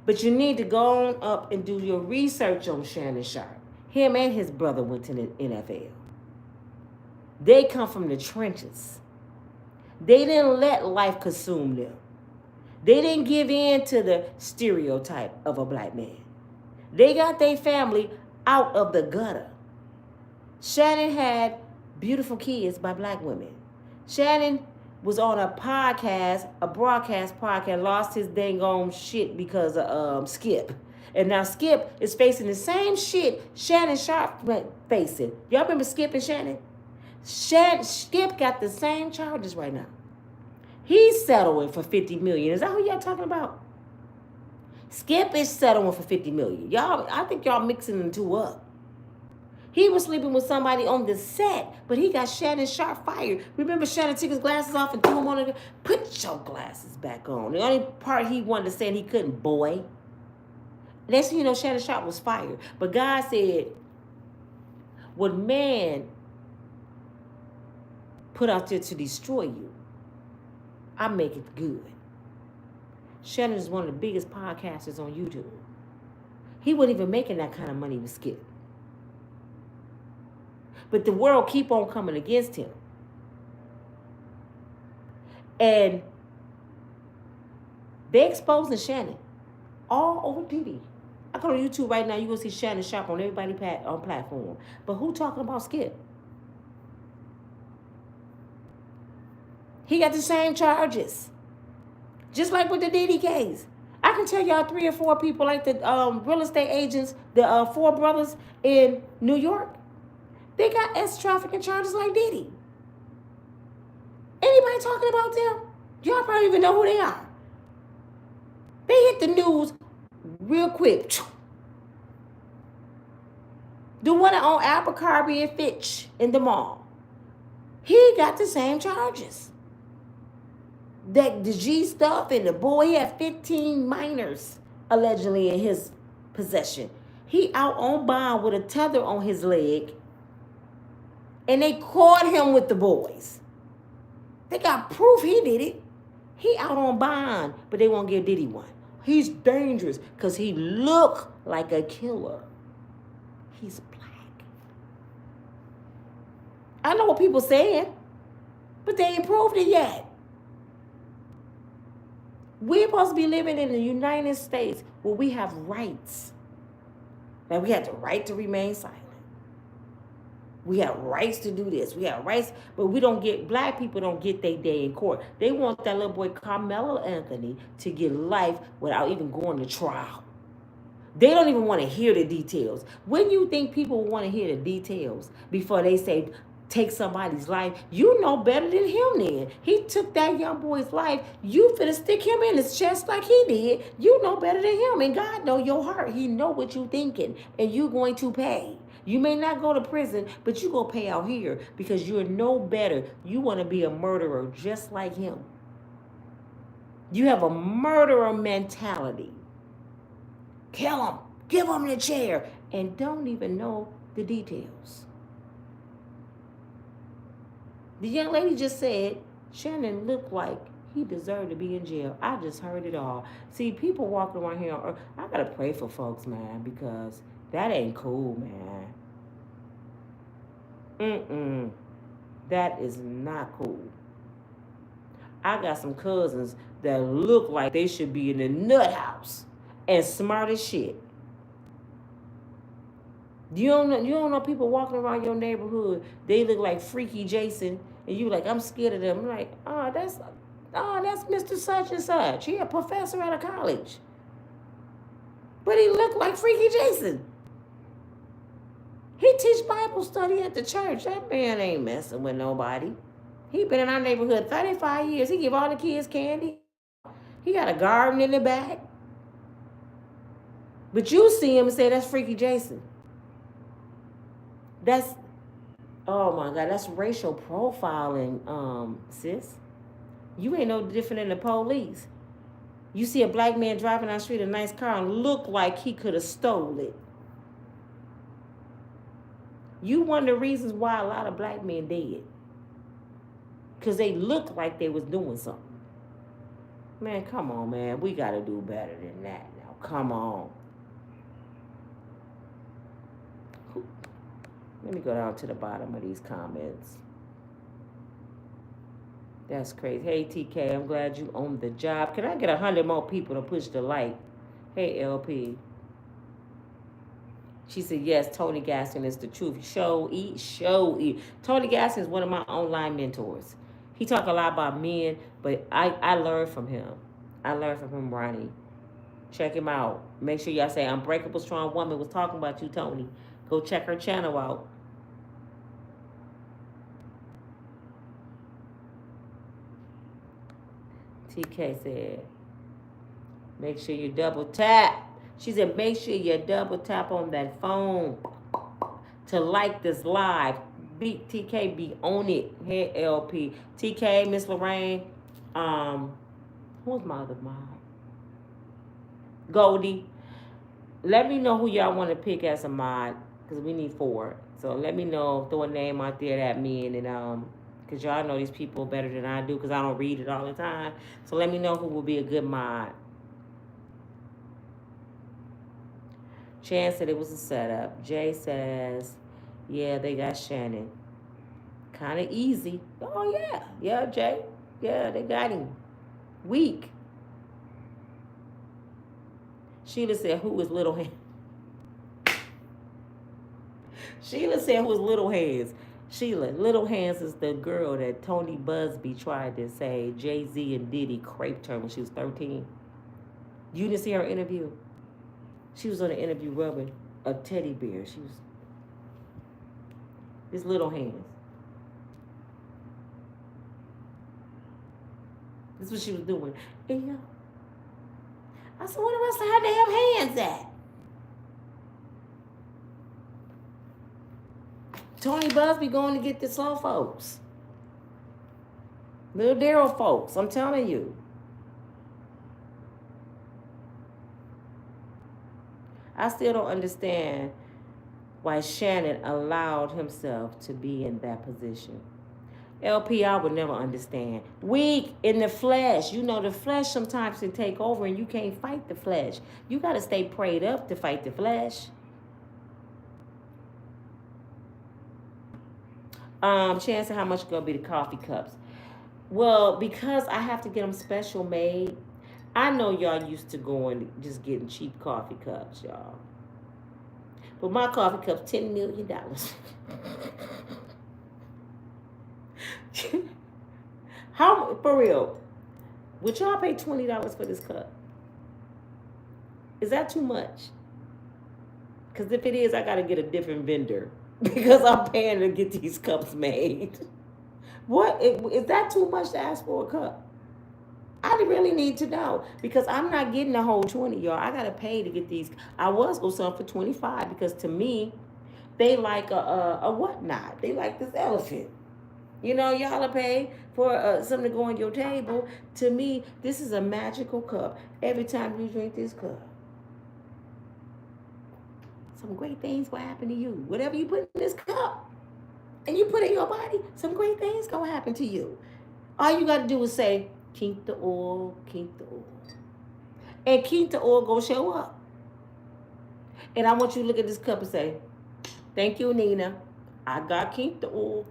But you need to go on up and do your research on Shannon Sharpe. Him and his brother went to the NFL. They come from the trenches. They didn't let life consume them. They didn't give in to the stereotype of a black man. They got their family out of the gutter. Shannon had beautiful kids by black women. Shannon was on a podcast, a broadcast podcast, lost his dang on shit because of Skip. And now Skip is facing the same shit Shannon Sharpe facing. Y'all remember Skip and Shannon? Skip got the same charges right now. He's settling for $50 million. Is that who y'all talking about? Skip is settling for $50 million. Y'all, I think y'all mixing the two up. He was sleeping with somebody on the set, but he got Shannon Sharpe fired. Remember Shannon took his glasses off and threw him on the... Put your glasses back on. The only part he wanted to say he couldn't, boy. Next thing you know, Shannon Sharpe was fired. But God said, what man put out there to destroy you, I make it good. Shannon is one of the biggest podcasters on YouTube. He wasn't even making that kind of money with Skip. But the world keep on coming against him. And they exposing Shannon all over TV. I go to YouTube right now, you will see Shannon Sharpe on everybody's on platform. But who talking about Skip? He got the same charges. Just like with the Diddy case. I can tell y'all 3 or 4 people, like the real estate agents, the 4 brothers in New York. They got trafficking charges like Diddy. Anybody talking about them? Y'all probably even know who they are. They hit the news real quick. The one on Abercrombie and Fitch in the mall. He got the same charges. That the G stuff and the boy, he had 15 minors allegedly in his possession. He out on bond with a tether on his leg. And they caught him with the boys. They got proof he did it. He out on bond, but they won't give Diddy one. He's dangerous because he look like a killer. He's black. I know what people saying, but they ain't proved it yet. We're supposed to be living in the United States where we have rights. Now we have the right to remain silent. We have rights to do this. We have rights, but black people don't get their day in court. They want that little boy Carmelo Anthony to get life without even going to trial. They don't even want to hear the details. When you think people want to hear the details before they say take somebody's life, you know better than him then. He took that young boy's life. You finna stick him in his chest like he did. You know better than him. And God know your heart. He know what you thinking. And you going to pay. You may not go to prison, but you go pay out here because you're no better. You want to be a murderer just like him. You have a murderer mentality. Kill him. Give him the chair. And don't even know the details. The young lady just said Shannon looked like he deserved to be in jail. I just heard it all. See, people walking around here, I got to pray for folks, man, because that ain't cool, man. That is not cool. I got some cousins that look like they should be in the nut house and smart as shit. You don't know people walking around your neighborhood, they look like Freaky Jason, and you like, I'm scared of them. I'm like, that's Mr. Such and Such. He a professor at a college. But he looked like Freaky Jason. He teach Bible study at the church. That man ain't messing with nobody. He been in our neighborhood 35 years. He give all the kids candy. He got a garden in the back. But you see him and say, that's Freaky Jason. Oh my God, that's racial profiling, sis. You ain't no different than the police. You see a black man driving down the street in a nice car and look like he could have stole it. You one of the reasons why a lot of black men dead. Because they look like they was doing something. Man, come on, man. We got to do better than that now. Come on. Let me go down to the bottom of these comments. That's crazy. Hey, TK, I'm glad you own the job. Can I get 100 more people to push the like? Hey, LP. She said, yes, Tony Gaston is the truth. Show, eat. Tony Gaston is one of my online mentors. He talk a lot about men, but I learned from him. I learned from him, Ronnie. Check him out. Make sure y'all say Unbreakable Strong Woman was talking about you, Tony. Go check her channel out. TK said, make sure you double tap. She said, make sure you double tap on that phone to like this live. TK be on it. Hey, LP. TK, Miss Lorraine. Who's my other mom? Goldie. Let me know who y'all want to pick as a mod, because we need 4. So let me know, throw a name out there that mean, and because y'all know these people better than I do, because I don't read it all the time. So let me know who will be a good mod. Chan said it was a setup. Jay says, yeah, they got Shannon. Kind of easy. Oh, yeah. Yeah, Jay. Yeah, they got him. Weak. Sheila said, who is Little Hands? Sheila said, who is Little Hands? Sheila, Little Hands is the girl that Tony Buzbee tried to say Jay-Z and Diddy craped her when she was 13. You didn't see her interview? She was on an interview rubbing a teddy bear. She was... It's Little Hands. This is what she was doing. And yeah. I said, where the rest of her damn hands at? Tony Buzbee going to get the slow folks. Little Daryl folks, I'm telling you. I still don't understand why Shannon allowed himself to be in that position. LP, I would never understand. Weak in the flesh. You know, the flesh sometimes can take over and you can't fight the flesh. You got to stay prayed up to fight the flesh. Chance of how much gonna be the coffee cups? Well, because I have to get them special made. I know y'all used to going just getting cheap coffee cups, y'all. But my coffee cup's $10 million. How, for real, would y'all pay $20 for this cup? Is that too much? Because if it is, I got to get a different vendor. Because I'm paying to get these cups made. What? Is that too much to ask for a cup? I really need to know. Because I'm not getting the whole 20, y'all. I got to pay to get these. I was going to sell for 25 because to me, they like a whatnot. They like this elephant. You know, y'all pay for something to go on your table. To me, this is a magical cup. Every time you drink this cup, some great things will happen to you. Whatever you put in this cup and you put in your body, some great things gonna happen to you. All you gotta do is say, keep the oil, keep the oil. And keep the oil gonna show up. And I want you to look at this cup and say, thank you, Nina. I got keep the oil.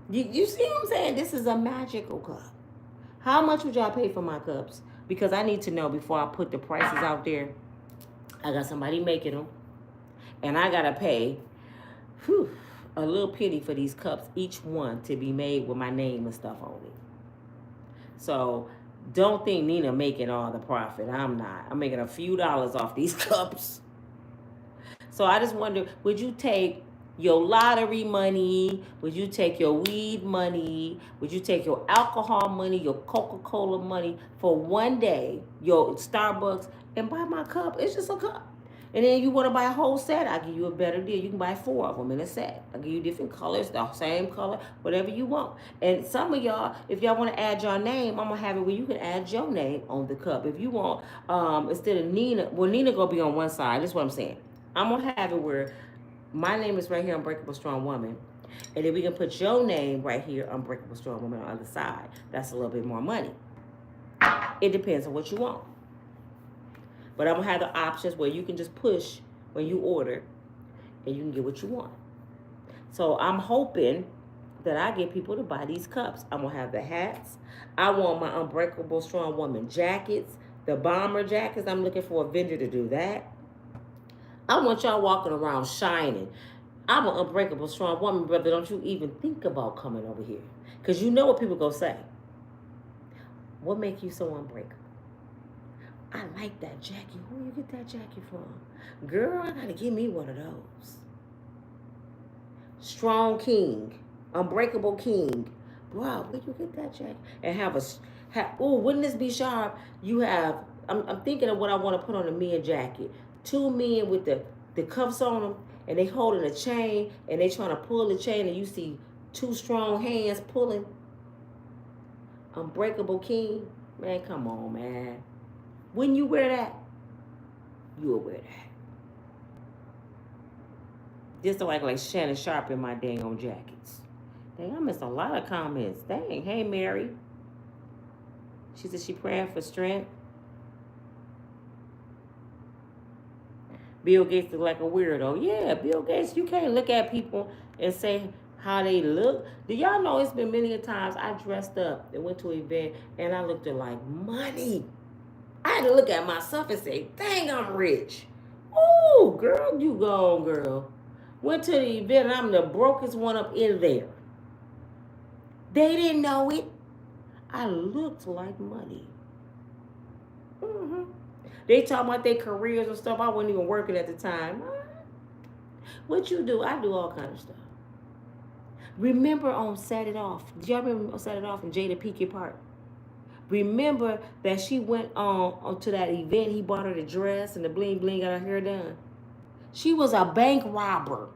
You see what I'm saying? This is a magical cup. How much would y'all pay for my cups? Because I need to know before I put the prices out there. I got somebody making them. And I got to pay a little penny for these cups, each one to be made with my name and stuff on it. So don't think Nina making all the profit. I'm not. I'm making a few dollars off these cups. So I just wonder, would you take your lottery money? Would you take your weed money? Would you take your alcohol money, your Coca-Cola money for one day, your Starbucks, and buy my cup? It's just a cup. And then you want to buy a whole set, I'll give you a better deal. You can buy 4 of them in a set. I'll give you different colors, the same color, whatever you want. And some of y'all, if y'all want to add your name, I'm going to have it where you can add your name on the cup. If you want, instead of Nina, well, Nina going to be on one side. That's what I'm saying. I'm going to have it where my name is right here, Unbreakable Strong Woman. And then we can put your name right here, Unbreakable Strong Woman, on the other side. That's a little bit more money. It depends on what you want. But I'm going to have the options where you can just push when you order and you can get what you want. So I'm hoping that I get people to buy these cups. I'm going to have the hats. I want my Unbreakable Strong Woman jackets, the bomber jackets. I'm looking for a vendor to do that. I want y'all walking around shining. I'm an Unbreakable Strong Woman, brother. Don't you even think about coming over here. Because you know what people going to say. What make you so unbreakable? I like that jacket. Where you get that jacket from? Girl, I got to give me one of those. Strong King. Unbreakable King. Bro, where you get that jacket? And wouldn't this be sharp? You have, I'm thinking of what I want to put on a men jacket. 2 men with the cuffs on them, and they holding a chain, and they trying to pull the chain, and you see 2 strong hands pulling. Unbreakable King. Man, come on, man. When you wear that, you'll wear that. Just don't act like Shannon Sharpe in my dang on jackets. Dang, I missed a lot of comments. Dang, hey, Mary. She said she praying for strength. Bill Gates look like a weirdo. Yeah, Bill Gates, you can't look at people and say how they look. Do y'all know it's been many a times I dressed up and went to an event and I looked at like money. I had to look at myself and say, dang, I'm rich. Ooh, girl, you gone, girl. Went to the event and I'm the brokest one up in there. They didn't know it. I looked like money. They talking about their careers and stuff. I wasn't even working at the time. What you do? I do all kind of stuff. Remember on Set It Off. Do y'all remember on Set It Off in Jada Pinkett Park? Remember that she went on to that event. He bought her the dress and the bling bling, got her hair done. She was a bank robber.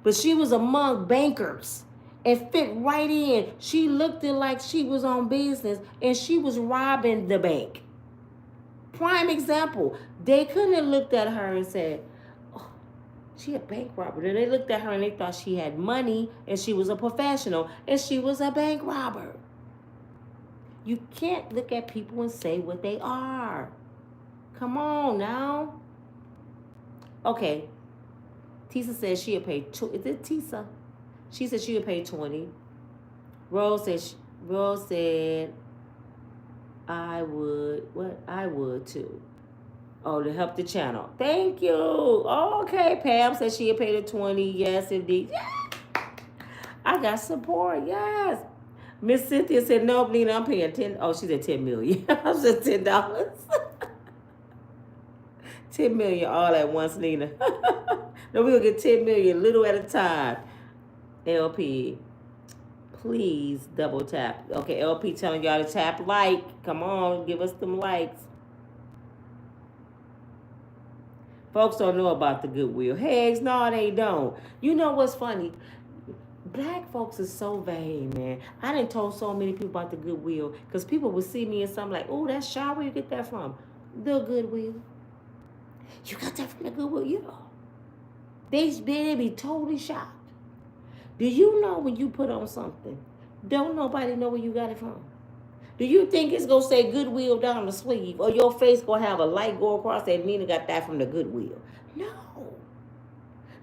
But she was among bankers and fit right in. She looked like she was on business and she was robbing the bank. Prime example. They couldn't have looked at her and said, oh, she a bank robber. Then they looked at her and they thought she had money and she was a professional and she was a bank robber. You can't look at people and say what they are. Come on now. Okay. Tisa says she'll pay is it Tisa? She said she'll pay 20. Rose said I would too. Oh, to help the channel. Thank you. Okay, Pam said she'll pay the 20. Yes, indeed. Yeah. I got support. Yes. Miss Cynthia said, no, Nina, I'm paying 10. Oh, she said 10 million. I said $10. 10 million all at once, Nina. No, we're going to get 10 million little at a time. LP, please double tap. Okay, LP telling y'all to tap like. Come on, give us them likes. Folks don't know about the goodwill. Hegs, no, they don't. You know what's funny? Black folks is so vain, man. I done told so many people about the goodwill because people would see me and something like, oh, that's shy. Where you get that from? The goodwill. You got that from the goodwill? Yeah. They be totally shocked. Do you know when you put on something, don't nobody know where you got it from? Do you think it's going to say Goodwill down the sleeve or your face going to have a light go across that Nina got that from the Goodwill? No.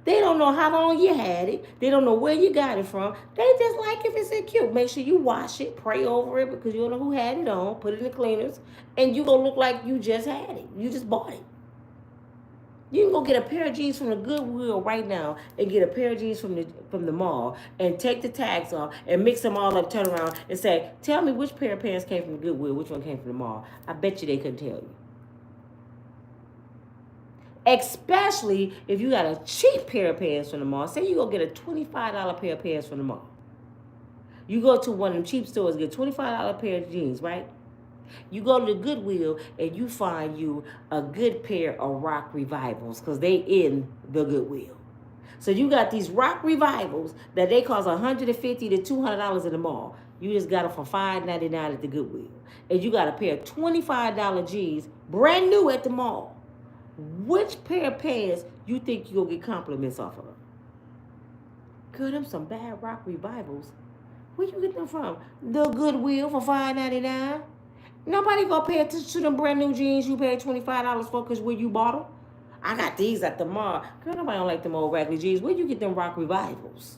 They don't know how long you had it. They don't know where you got it from. They just like if it's cute. Make sure you wash it, pray over it because you don't know who had it on. Put it in the cleaners and you're going to look like you just had it. You just bought it. You can go get a pair of jeans from the Goodwill right now and get a pair of jeans from the mall and take the tags off and mix them all up, turn around and say, tell me which pair of pants came from the Goodwill, which one came from the mall. I bet you they couldn't tell you. Especially if you got a cheap pair of pants from the mall. Say you go get a $25 pair of pants from the mall. You go to one of them cheap stores, get a $25 pair of jeans, right? You go to the Goodwill and you find you a good pair of rock revivals because they in the Goodwill. So you got these rock revivals that they cost $150 to $200 in the mall. You just got them for $5.99 at the Goodwill. And you got a pair of $25 jeans, brand new at the mall. Which pair of pants you think you'll get compliments off of? Girl, them some bad rock revivals. Where you get them from? The Goodwill for $5.99. Nobody gonna pay attention to them brand new jeans you paid $25 for because where you bought them. I got these at the mall. Girl, nobody don't like them old raggedy jeans. Where you get them rock revivals?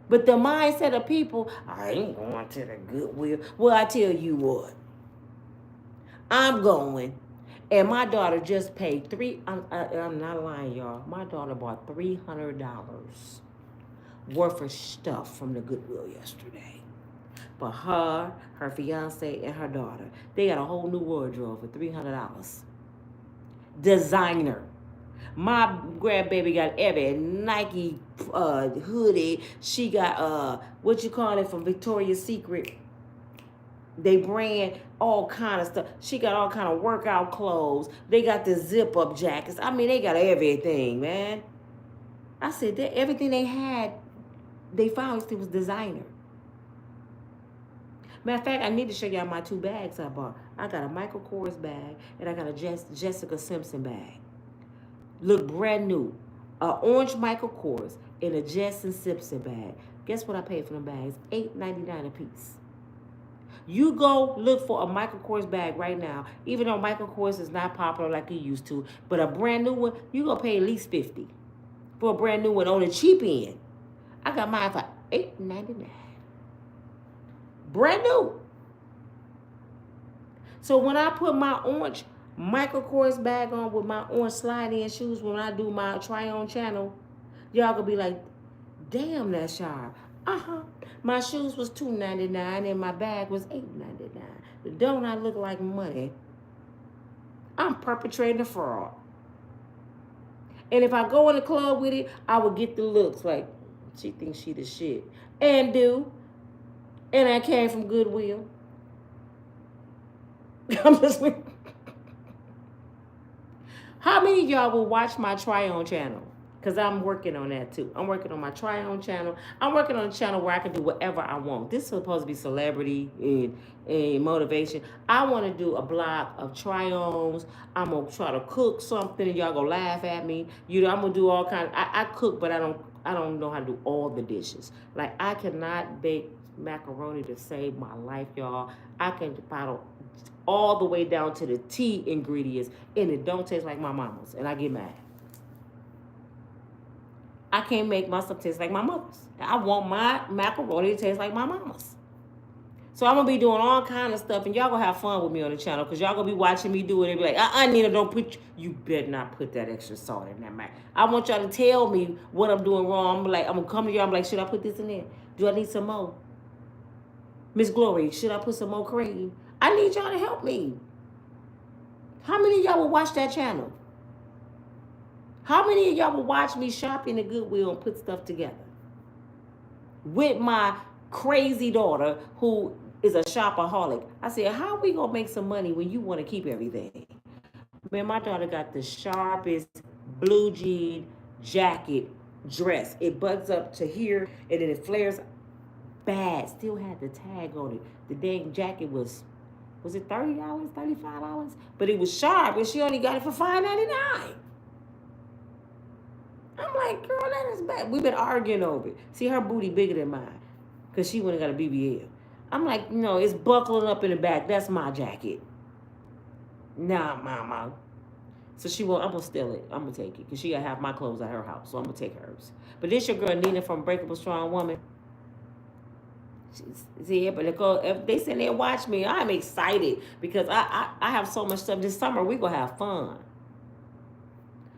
But the mindset of people, I ain't going to the Goodwill. Well, I tell you what, I'm going. And my daughter just paid I'm not lying, y'all. My daughter bought $300 worth of stuff from the Goodwill yesterday. For her, her fiance, and her daughter. They got a whole new wardrobe for $300. Designer. My grandbaby got every Nike hoodie. She got what you call it from Victoria's Secret. They brand all kind of stuff. She got all kind of workout clothes. They got the zip up jackets. I mean, they got everything, man. I said that everything they had, they found it was designer. Matter of fact, I need to show y'all my two bags I bought. I got a Michael Kors bag and I got a Jessica Simpson bag. Look brand new. An orange Michael Kors and a Jessica Simpson bag. Guess what I paid for them bags? $8.99 a piece. You go look for a Michael Kors bag right now, even though Michael Kors is not popular like it used to, but a brand new one, you gonna pay at least $50 for a brand new one on the cheap end. I got mine for $8.99. Brand new. So when I put my orange Michael Kors bag on with my orange slide-in shoes when I do my try-on channel, y'all gonna be like, damn, that's sharp. My shoes was $2.99 and my bag was $8.99. Don't I look like money? I'm perpetrating a fraud. And if I go in the club with it, I would get the looks like, she thinks she the shit. And do. And I came from Goodwill. I'm just like, how many of y'all will watch my try-on channel? Because I'm working on that too. I'm working on my try-on channel. I'm working on a channel where I can do whatever I want. This is supposed to be celebrity and motivation. I want to do a block of try-ons. I'm going to try to cook something and y'all going to laugh at me. You know, I'm going to do all kinds. I cook, but I don't know how to do all the dishes. Like, I cannot bake macaroni to save my life, y'all. I can bottle all the way down to the tea ingredients, and it don't taste like my mama's, and I get mad. I can't make my stuff taste like my mother's. I want my macaroni to taste like my mama's. So I'm going to be doing all kind of stuff, and y'all going to have fun with me on the channel, because y'all going to be watching me do it and be like, Nina, don't put, you better not put that extra salt in that mac. I want y'all to tell me what I'm doing wrong. I'm going to come to y'all, I'm like, should I put this in there? Do I need some more? Miss Glory, should I put some more cream? I need y'all to help me. How many of y'all will watch that channel? How many of y'all will watch me shop in the Goodwill and put stuff together? With my crazy daughter who is a shopaholic. I said, how are we going to make some money when you want to keep everything? Man, my daughter got the sharpest blue jean jacket dress. It buttons up to here and then it flares bad. Still had the tag on it. The dang jacket was it $30, $35? But it was sharp and she only got it for $5.99. I'm like, girl, that is bad. We've been arguing over it. See, her booty bigger than mine because she went and got a BBL. I'm like, no, it's buckling up in the back. That's my jacket. Nah, mama. So she won't, I'm going to steal it. I'm going to take it because she got to have my clothes at her house. So I'm going to take hers. But this your girl, Nina from Unbreakable Strong Woman. See, but if they sit there and watch me, I'm excited because I have so much stuff. This summer, we going to have fun.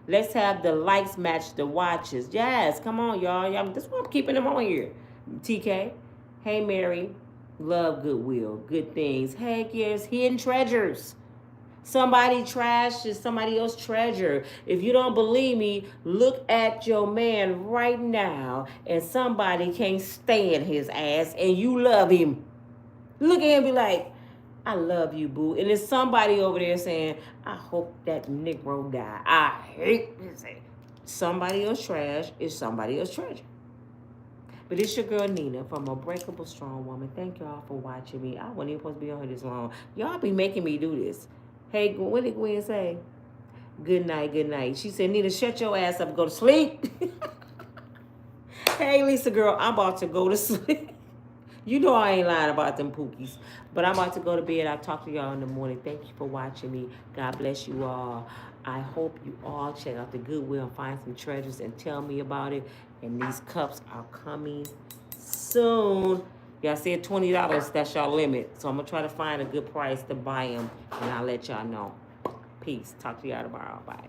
Let's have the likes match the watches. Yes, come on, y'all. That's why I'm keeping them on here. TK. Hey, Mary. Love Goodwill. Good things. Heck yes. Hidden treasures. Somebody trashes somebody else's treasure. If you don't believe me, look at your man right now and somebody can't stand his ass and you love him. Look at him and be like, I love you, boo. And there's somebody over there saying, I hope that Negro die. I hate this. Somebody else trash is somebody else treasure. But it's your girl, Nina, from Unbreakable Strong Woman. Thank y'all for watching me. I wasn't even supposed to be on here this long. Y'all be making me do this. Hey, what did Gwen say? Good night, good night. She said, Nina, shut your ass up and go to sleep. Hey, Lisa girl, I'm about to go to sleep. You know I ain't lying about them pookies. But I'm about to go to bed. I'll talk to y'all in the morning. Thank you for watching me. God bless you all. I hope you all check out the Goodwill and find some treasures and tell me about it. And these cups are coming soon. Y'all said $20. That's your limit. So I'm going to try to find a good price to buy them. And I'll let y'all know. Peace. Talk to y'all tomorrow. Bye.